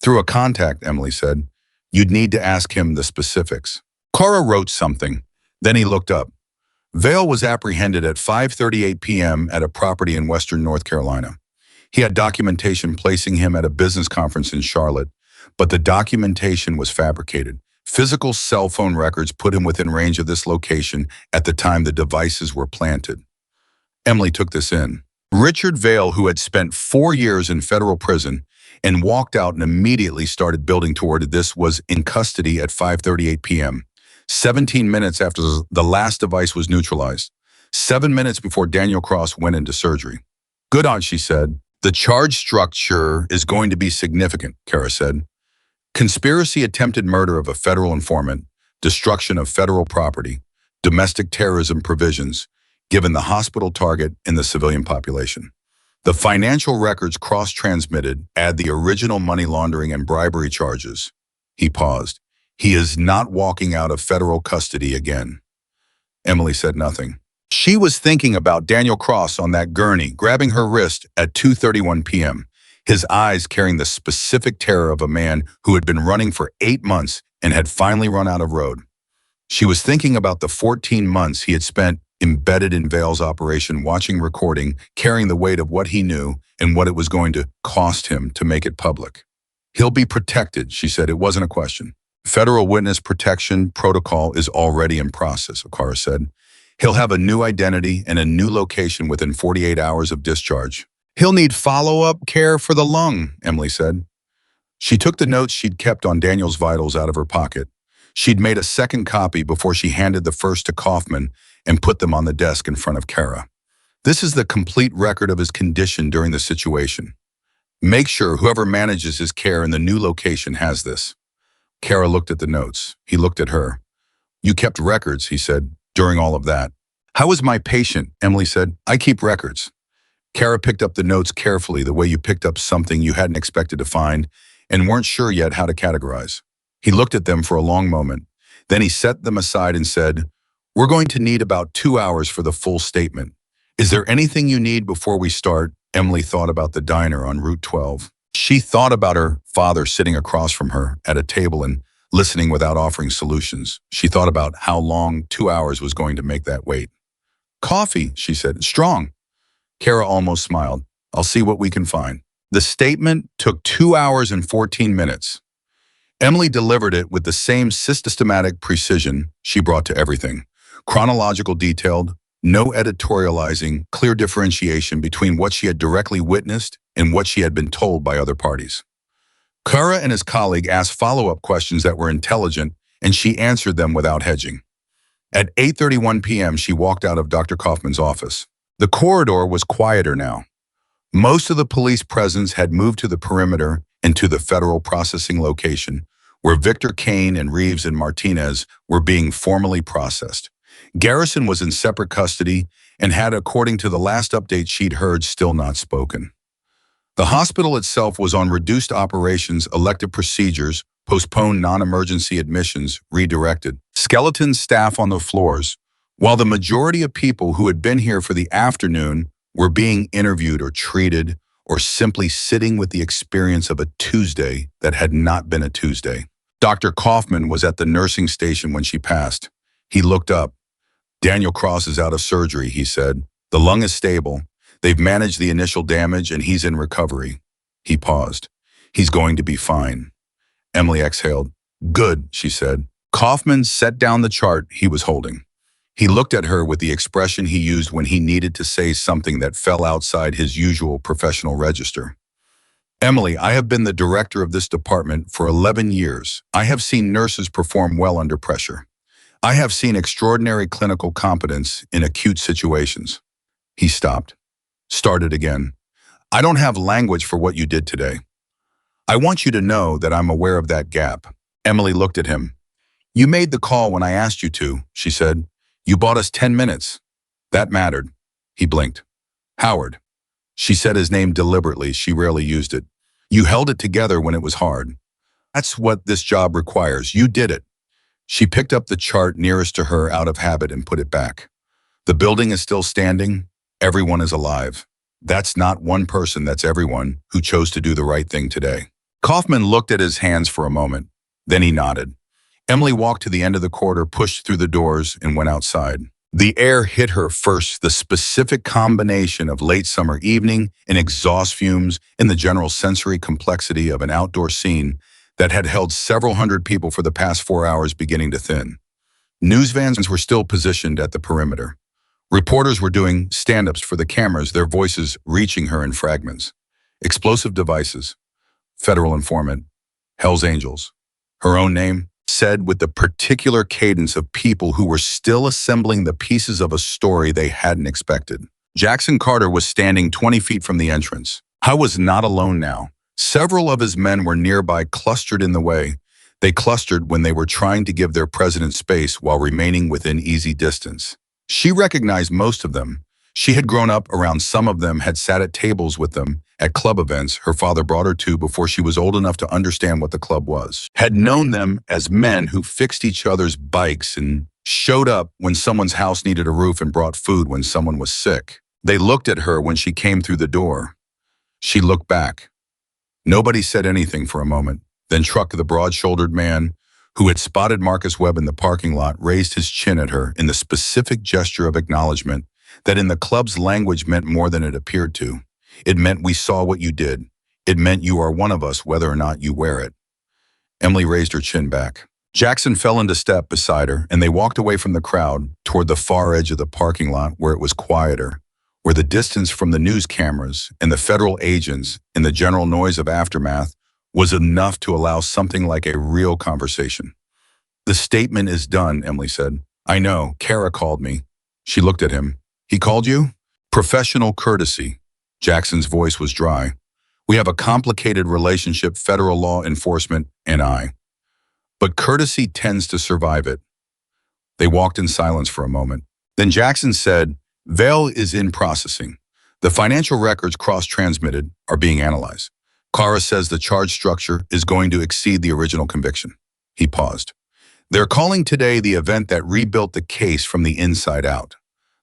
Through a contact, Emily said. You'd need to ask him the specifics. Kara wrote something. Then he looked up. Vale was apprehended at 5:38 p.m. at a property in western North Carolina. He had documentation placing him at a business conference in Charlotte, but the documentation was fabricated. Physical cell phone records put him within range of this location at the time the devices were planted. Emily took this in. Richard Vale, who had spent 4 years in federal prison and walked out and immediately started building toward this, was in custody at 5:38 p.m., 17 minutes after the last device was neutralized, 7 minutes before Daniel Cross went into surgery. Good on, she said. The charge structure is going to be significant, Kara said. Conspiracy, attempted murder of a federal informant, destruction of federal property, domestic terrorism provisions, given the hospital target and the civilian population. The financial records cross-transmitted add the original money laundering and bribery charges. He paused. He is not walking out of federal custody again. Emily said nothing. She was thinking about Daniel Cross on that gurney, grabbing her wrist at 2:31 p.m., his eyes carrying the specific terror of a man who had been running for 8 months and had finally run out of road. She was thinking about the 14 months he had spent embedded in Vale's operation, watching, recording, carrying the weight of what he knew and what it was going to cost him to make it public. He'll be protected, she said. It wasn't a question. Federal witness protection protocol is already in process, Okara said. He'll have a new identity and a new location within 48 hours of discharge. He'll need follow-up care for the lung, Emily said. She took the notes she'd kept on Daniel's vitals out of her pocket. She'd made a second copy before she handed the first to Kaufman and put them on the desk in front of Kara. This is the complete record of his condition during the situation. Make sure whoever manages his care in the new location has this. Kara looked at the notes. He looked at her. You kept records, he said, during all of that. How is my patient? Emily said. I keep records. Kara picked up the notes carefully, the way you picked up something you hadn't expected to find and weren't sure yet how to categorize. He looked at them for a long moment. Then he set them aside and said, We're going to need about 2 hours for the full statement. Is there anything you need before we start? Emily thought about the diner on Route 12. She thought about her father sitting across from her at a table and listening without offering solutions. She thought about how long 2 hours was going to make that wait. Coffee, she said, strong. Kara almost smiled. I'll see what we can find. The statement took 2 hours and 14 minutes. Emily delivered it with the same systematic precision she brought to everything. Chronological detailed, no editorializing, clear differentiation between what she had directly witnessed and what she had been told by other parties. Kara and his colleague asked follow-up questions that were intelligent, and she answered them without hedging. At 8:31 p.m., she walked out of Dr. Kaufman's office. The corridor was quieter now. Most of the police presence had moved to the perimeter and to the federal processing location, where Victor Kane and Reeves and Martinez were being formally processed. Garrison was in separate custody and had, according to the last update she'd heard, still not spoken. The hospital itself was on reduced operations, elective procedures, postponed non-emergency admissions, redirected. Skeleton staff on the floors, while the majority of people who had been here for the afternoon were being interviewed or treated or simply sitting with the experience of a Tuesday that had not been a Tuesday. Dr. Kaufman was at the nursing station when she passed. He looked up. Daniel Cross is out of surgery, he said. The lung is stable. They've managed the initial damage and he's in recovery. He paused. He's going to be fine. Emily exhaled. Good, she said. Kaufman set down the chart he was holding. He looked at her with the expression he used when he needed to say something that fell outside his usual professional register. Emily, I have been the director of this department for 11 years. I have seen nurses perform well under pressure. I have seen extraordinary clinical competence in acute situations. He stopped. Started again. I don't have language for what you did today. I want you to know that I'm aware of that gap. Emily looked at him. You made the call when I asked you to, she said. You bought us 10 minutes. That mattered. He blinked. Howard. She said his name deliberately. She rarely used it. You held it together when it was hard. That's what this job requires. You did it. She picked up the chart nearest to her out of habit and put it back. The building is still standing. Everyone is alive. That's not one person, that's everyone who chose to do the right thing today. Kaufman looked at his hands for a moment. Then he nodded. Emily walked to the end of the corridor, pushed through the doors, and went outside. The air hit her first, the specific combination of late summer evening and exhaust fumes and the general sensory complexity of an outdoor scene that had held several hundred people for the past 4 hours beginning to thin. News vans were still positioned at the perimeter. Reporters were doing stand-ups for the cameras, their voices reaching her in fragments. Explosive devices, federal informant, Hell's Angels. Her own name, said with the particular cadence of people who were still assembling the pieces of a story they hadn't expected. Jackson Carter was standing 20 feet from the entrance. I was not alone now. Several of his men were nearby, clustered in the way. They clustered when they were trying to give their president space while remaining within easy distance. She recognized most of them. She had grown up around some of them, had sat at tables with them at club events her father brought her to before she was old enough to understand what the club was. Had known them as men who fixed each other's bikes and showed up when someone's house needed a roof and brought food when someone was sick. They looked at her when she came through the door. She looked back. Nobody said anything for a moment. Then Truck, the broad-shouldered man who had spotted Marcus Webb in the parking lot, raised his chin at her in the specific gesture of acknowledgement that in the club's language meant more than it appeared to. It meant we saw what you did. It meant you are one of us whether or not you wear it. Emily raised her chin back. Jackson fell into step beside her, and they walked away from the crowd toward the far edge of the parking lot where it was quieter, where the distance from the news cameras and the federal agents and the general noise of aftermath was enough to allow something like a real conversation. The statement is done, Emily said. I know, Kara called me. She looked at him. He called you? Professional courtesy. Jackson's voice was dry. We have a complicated relationship, federal law enforcement and I. But courtesy tends to survive it. They walked in silence for a moment. Then Jackson said, Vale is in processing. The financial records cross-transmitted are being analyzed. Kara says the charge structure is going to exceed the original conviction. He paused. They're calling today the event that rebuilt the case from the inside out.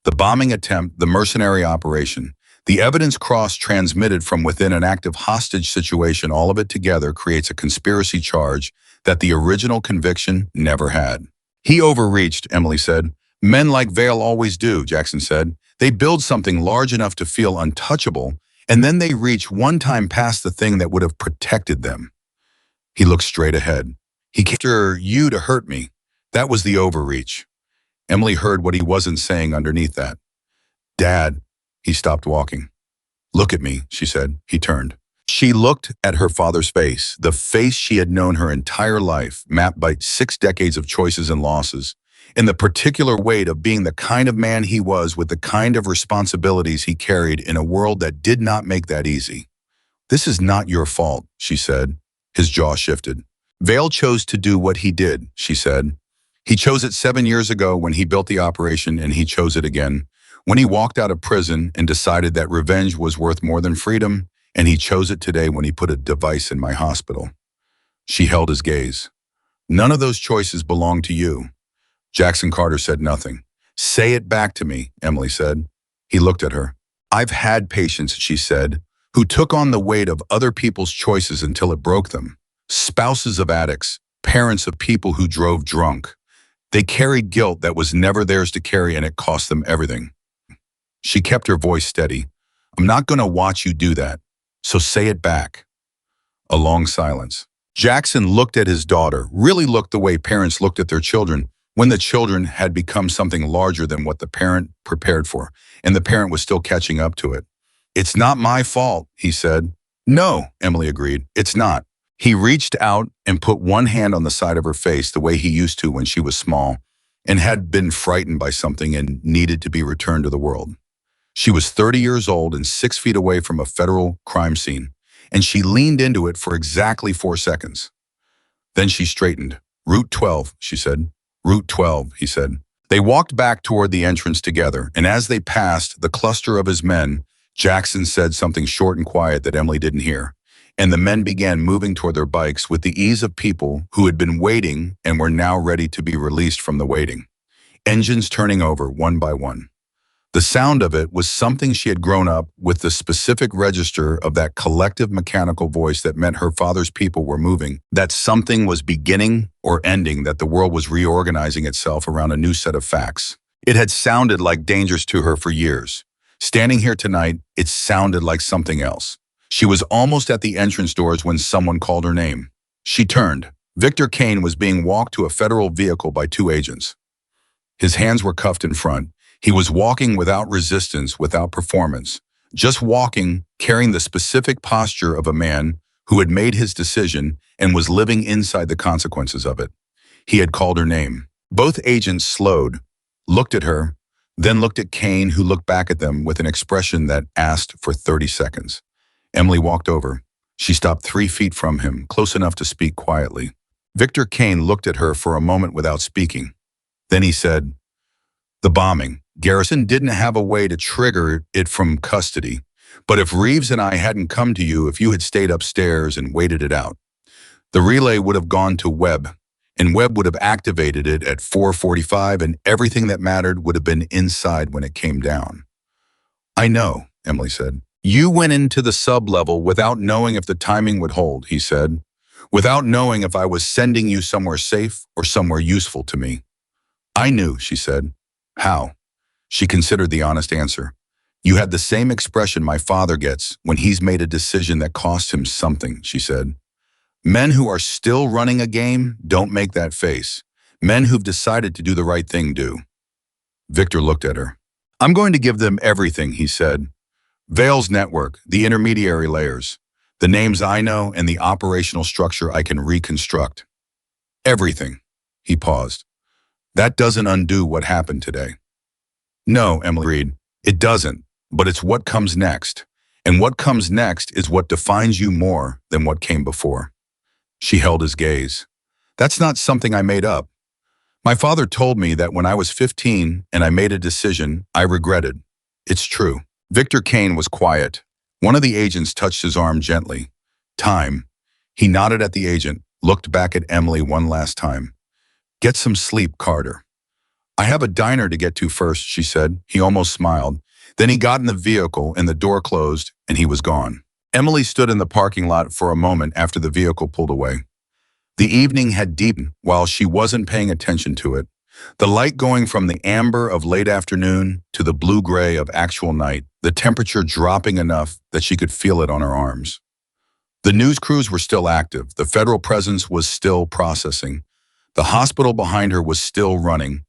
The bombing attempt, the mercenary operation, the evidence cross-transmitted from within an active hostage situation, all of it together creates a conspiracy charge that the original conviction never had. He overreached, Emily said. Men like Vale always do, Jackson said. They build something large enough to feel untouchable, and then they reach one time past the thing that would have protected them. He looked straight ahead. He came after you to hurt me. That was the overreach. Emily heard what he wasn't saying underneath that. Dad. He stopped walking. Look at me, she said. He turned. She looked at her father's face, the face she had known her entire life, mapped by 6 decades of choices and losses, and the particular weight of being the kind of man he was with the kind of responsibilities he carried in a world that did not make that easy. This is not your fault, she said. His jaw shifted. Vale chose to do what he did, she said. He chose it 7 years ago when he built the operation, and he chose it again when he walked out of prison and decided that revenge was worth more than freedom, and he chose it today when he put a device in my hospital. She held his gaze. None of those choices belong to you. Jackson Carter said nothing. Say it back to me, Emily said. He looked at her. I've had patients, she said, who took on the weight of other people's choices until it broke them. Spouses of addicts, parents of people who drove drunk. They carried guilt that was never theirs to carry, and it cost them everything. She kept her voice steady. I'm not going to watch you do that, so say it back. A long silence. Jackson looked at his daughter, really looked the way parents looked at their children when the children had become something larger than what the parent prepared for, and the parent was still catching up to it. It's not my fault, he said. No, Emily agreed, it's not. He reached out and put one hand on the side of her face the way he used to when she was small and had been frightened by something and needed to be returned to the world. She was 30 years old and 6 feet away from a federal crime scene, and she leaned into it for exactly 4 seconds. Then she straightened. Route 12, she said. Route 12, he said. They walked back toward the entrance together, and as they passed the cluster of his men, Jackson said something short and quiet that Emily didn't hear, and the men began moving toward their bikes with the ease of people who had been waiting and were now ready to be released from the waiting. Engines turning over one by one. The sound of it was something she had grown up with, the specific register of that collective mechanical voice that meant her father's people were moving, that something was beginning or ending, that the world was reorganizing itself around a new set of facts. It had sounded like dangers to her for years. Standing here tonight, it sounded like something else. She was almost at the entrance doors when someone called her name. She turned. Victor Kane was being walked to a federal vehicle by 2 agents. His hands were cuffed in front. He was walking without resistance, without performance, just walking, carrying the specific posture of a man who had made his decision and was living inside the consequences of it. He had called her name. Both agents slowed, looked at her, then looked at Kane, who looked back at them with an expression that asked for 30 seconds. Emily walked over. She stopped 3 feet from him, close enough to speak quietly. Victor Kane looked at her for a moment without speaking. Then he said, "The bombing. Garrison didn't have a way to trigger it from custody. But if Reeves and I hadn't come to you, if you had stayed upstairs and waited it out, the relay would have gone to Webb, and Webb would have activated it at 4:45, and everything that mattered would have been inside when it came down. I know, Emily said. You went into the sub-level without knowing if the timing would hold, he said, without knowing if I was sending you somewhere safe or somewhere useful to me. I knew, she said. How? She considered the honest answer. You had the same expression my father gets when he's made a decision that costs him something, she said. Men who are still running a game don't make that face. Men who've decided to do the right thing do. Victor looked at her. I'm going to give them everything, he said. Vale's network, the intermediary layers, the names I know and the operational structure I can reconstruct. Everything. He paused. That doesn't undo what happened today. No, Emily agreed. It doesn't, but it's what comes next. And what comes next is what defines you more than what came before. She held his gaze. That's not something I made up. My father told me that when I was 15 and I made a decision I regretted. It's true. Victor Kane was quiet. One of the agents touched his arm gently. Time. He nodded at the agent, looked back at Emily one last time. Get some sleep, Carter. I have a diner to get to first, she said. He almost smiled. Then he got in the vehicle and the door closed and he was gone. Emily stood in the parking lot for a moment after the vehicle pulled away. The evening had deepened while she wasn't paying attention to it. The light going from the amber of late afternoon to the blue-gray of actual night, the temperature dropping enough that she could feel it on her arms. The news crews were still active. The federal presence was still processing. The hospital behind her was still running.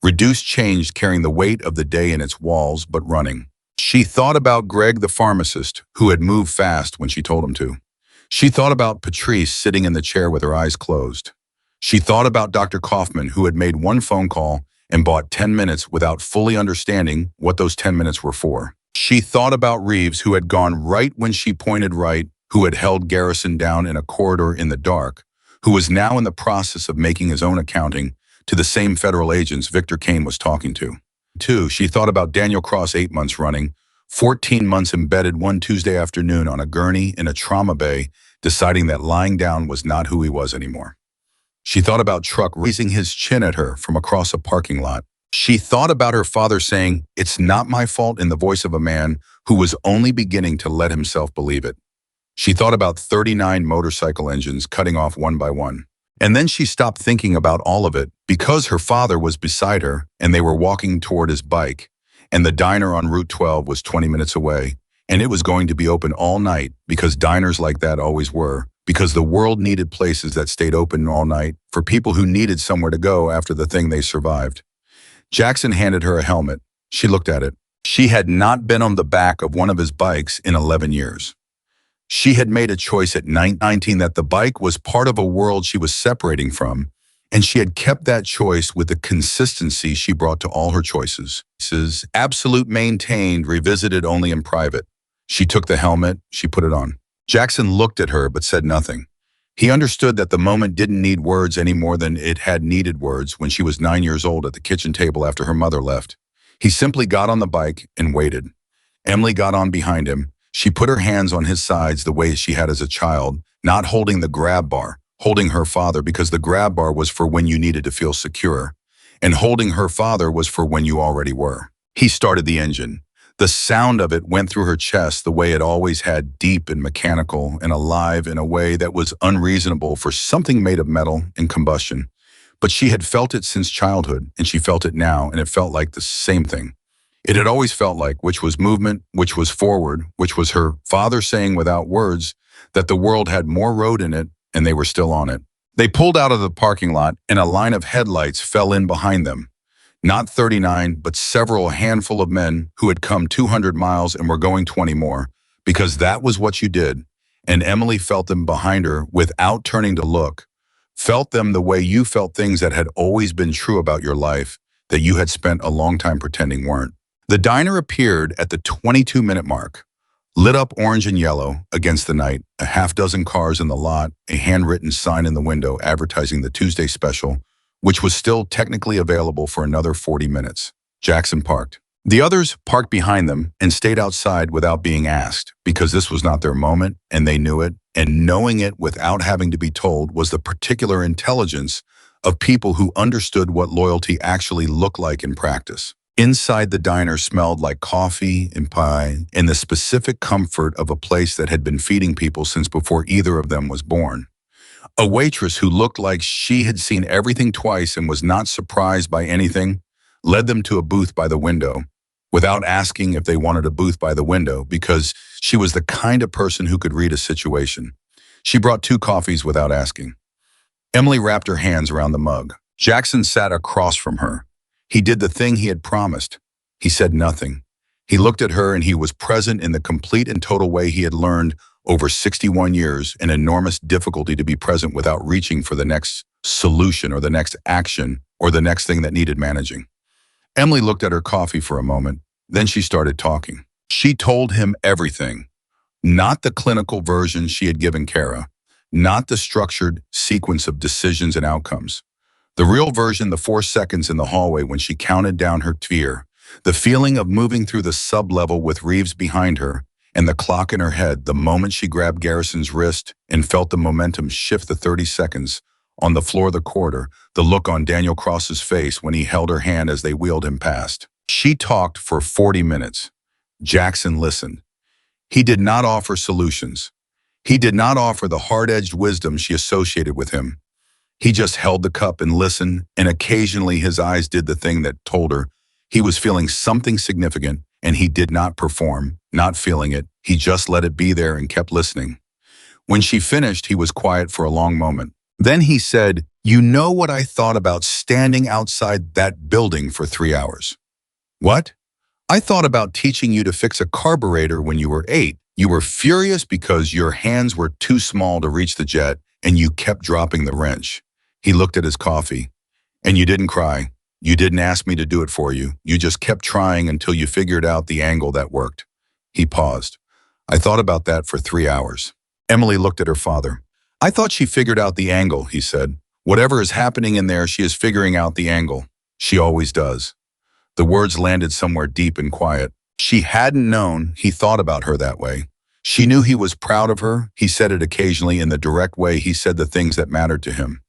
Reduced change carrying the weight of the day in its walls, but running. She thought about Greg the pharmacist, who had moved fast when she told him to. She thought about Patrice sitting in the chair with her eyes closed. She thought about Dr. Kaufman, who had made one phone call and bought 10 minutes without fully understanding what those 10 minutes were for. She thought about Reeves, who had gone right when she pointed right, who had held Garrison down in a corridor in the dark, who was now in the process of making his own accounting to the same federal agents Victor Kane was talking to. Two, she thought about Daniel Cross 8 months running, 14 months embedded one Tuesday afternoon on a gurney in a trauma bay, deciding that lying down was not who he was anymore. She thought about Truck raising his chin at her from across a parking lot. She thought about her father saying, "It's not my fault," in the voice of a man who was only beginning to let himself believe it. She thought about 39 motorcycle engines cutting off one by one. And then she stopped thinking about all of it because her father was beside her and they were walking toward his bike, and the diner on Route 12 was 20 minutes away, and it was going to be open all night because diners like that always were, because the world needed places that stayed open all night for people who needed somewhere to go after the thing they survived. Jackson handed her a helmet. She looked at it. She had not been on the back of one of his bikes in 11 years. She had made a choice at 19 that the bike was part of a world she was separating from, and she had kept that choice with the consistency she brought to all her choices. Absolute, maintained, revisited only in private. She took the helmet, she put it on. Jackson looked at her but said nothing. He understood that the moment didn't need words any more than it had needed words when she was 9 years old at the kitchen table after her mother left. He simply got on the bike and waited. Emily got on behind him. She put her hands on his sides the way she had as a child, not holding the grab bar, holding her father because the grab bar was for when you needed to feel secure, and holding her father was for when you already were. He started the engine. The sound of it went through her chest the way it always had, deep and mechanical and alive in a way that was unreasonable for something made of metal and combustion. But she had felt it since childhood, and she felt it now, and it felt like the same thing. It had always felt like, which was movement, which was forward, which was her father saying without words that the world had more road in it, and they were still on it. They pulled out of the parking lot, and a line of headlights fell in behind them. Not 39, but several handful of men who had come 200 miles and were going 20 more, because that was what you did. And Emily felt them behind her without turning to look, felt them the way you felt things that had always been true about your life, that you had spent a long time pretending weren't. The diner appeared at the 22-minute mark, lit up orange and yellow against the night, a half-dozen cars in the lot, a handwritten sign in the window advertising the Tuesday special, which was still technically available for another 40 minutes. Jackson parked. The others parked behind them and stayed outside without being asked, because this was not their moment and they knew it, and knowing it without having to be told was the particular intelligence of people who understood what loyalty actually looked like in practice. Inside the diner smelled like coffee and pie and the specific comfort of a place that had been feeding people since before either of them was born. A waitress who looked like she had seen everything twice and was not surprised by anything led them to a booth by the window without asking if they wanted a booth by the window, because she was the kind of person who could read a situation. She brought 2 coffees without asking. Emily wrapped her hands around the mug. Jackson sat across from her. He did the thing he had promised. He said nothing. He looked at her and he was present in the complete and total way he had learned over 61 years, an enormous difficulty to be present without reaching for the next solution or the next action or the next thing that needed managing. Emily looked at her coffee for a moment, then she started talking. She told him everything, not the clinical version she had given Kara, not the structured sequence of decisions and outcomes. The real version, the 4 seconds in the hallway when she counted down her fear, the feeling of moving through the sub-level with Reeves behind her, and the clock in her head the moment she grabbed Garrison's wrist and felt the momentum shift, the 30 seconds on the floor of the corridor, the look on Daniel Cross's face when he held her hand as they wheeled him past. She talked for 40 minutes. Jackson listened. He did not offer solutions. He did not offer the hard-edged wisdom she associated with him. He just held the cup and listened, and occasionally his eyes did the thing that told her he was feeling something significant, and he did not perform, not feeling it. He just let it be there and kept listening. When she finished, he was quiet for a long moment. Then he said, "You know what I thought about standing outside that building for 3 hours?" "What?" "I thought about teaching you to fix a carburetor when you were 8. You were furious because your hands were too small to reach the jet, and you kept dropping the wrench." He looked at his coffee. "And you didn't cry. You didn't ask me to do it for you. You just kept trying until you figured out the angle that worked." He paused. "I thought about that for 3 hours." Emily looked at her father. "I thought she figured out the angle," he said. "Whatever is happening in there, she is figuring out the angle. She always does." The words landed somewhere deep and quiet. She hadn't known he thought about her that way. She knew he was proud of her. He said it occasionally in the direct way he said the things that mattered to him.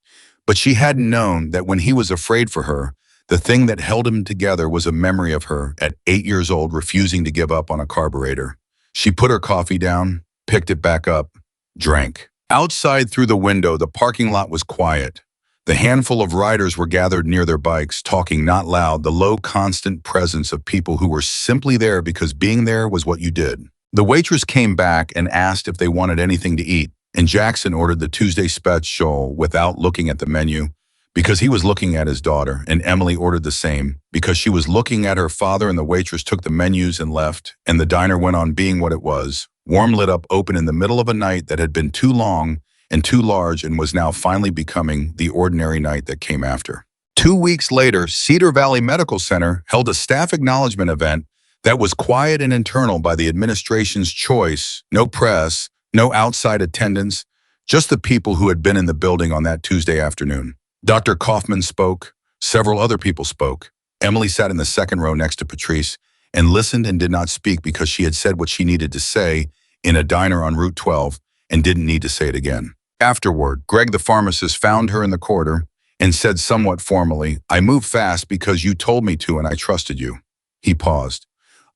But she hadn't known that when he was afraid for her, the thing that held him together was a memory of her at 8 years old refusing to give up on a carburetor. She put her coffee down, picked it back up, drank. Outside through the window, the parking lot was quiet. The handful of riders were gathered near their bikes, talking not loud, the low, constant presence of people who were simply there because being there was what you did. The waitress came back and asked if they wanted anything to eat, and Jackson ordered the Tuesday special without looking at the menu because he was looking at his daughter, and Emily ordered the same because she was looking at her father, and the waitress took the menus and left, and the diner went on being what it was, warm, lit up, open in the middle of a night that had been too long and too large and was now finally becoming the ordinary night that came after. 2 weeks later, Cedar Valley Medical Center held a staff acknowledgement event that was quiet and internal by the administration's choice, no press, no outside attendance, just the people who had been in the building on that Tuesday afternoon. Dr. Kaufman spoke. Several other people spoke. Emily sat in the second row next to Patrice and listened and did not speak because she had said what she needed to say in a diner on Route 12 and didn't need to say it again. Afterward, Greg the pharmacist found her in the corridor and said somewhat formally, "I moved fast because you told me to and I trusted you." He paused.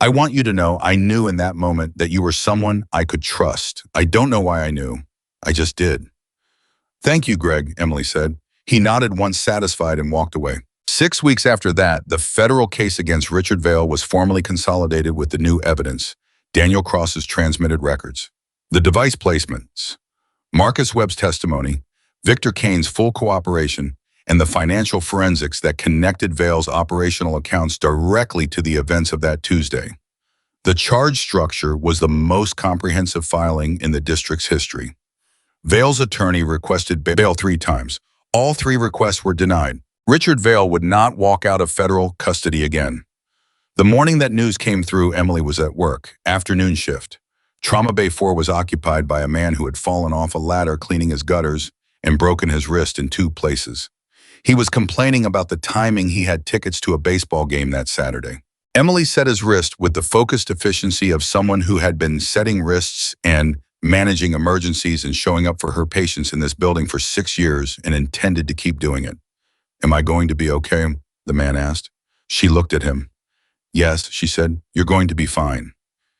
"I want you to know I knew in that moment that you were someone I could trust. I don't know why I knew. I just did." "Thank you, Greg," Emily said. He nodded once satisfied and walked away. 6 weeks after that, the federal case against Richard Vale was formally consolidated with the new evidence, Daniel Cross's transmitted records, the device placements, Marcus Webb's testimony, Victor Kane's full cooperation, and the financial forensics that connected Vale's operational accounts directly to the events of that Tuesday. The charge structure was the most comprehensive filing in the district's history. Vale's attorney requested bail 3 times. All 3 requests were denied. Richard Vale would not walk out of federal custody again. The morning that news came through, Emily was at work, afternoon shift. Trauma Bay 4 was occupied by a man who had fallen off a ladder cleaning his gutters and broken his wrist in 2 places. He was complaining about the timing he had tickets to a baseball game that Saturday. Emily set his wrist with the focused efficiency of someone who had been setting wrists and managing emergencies and showing up for her patients in this building for 6 years and intended to keep doing it. "Am I going to be okay?" the man asked. She looked at him. "Yes," she said, "you're going to be fine."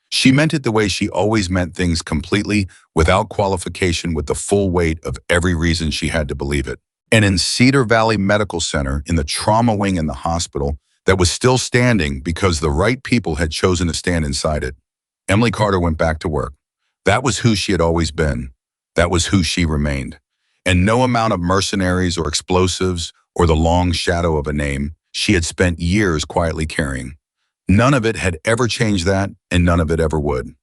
She meant it the way she always meant things, completely, without qualification, with the full weight of every reason she had to believe it. And in Cedar Valley Medical Center, in the trauma wing in the hospital, that was still standing because the right people had chosen to stand inside it, Emily Carter went back to work. That was who she had always been. That was who she remained. And no amount of mercenaries or explosives or the long shadow of a name she had spent years quietly carrying. None of it had ever changed that, and none of it ever would.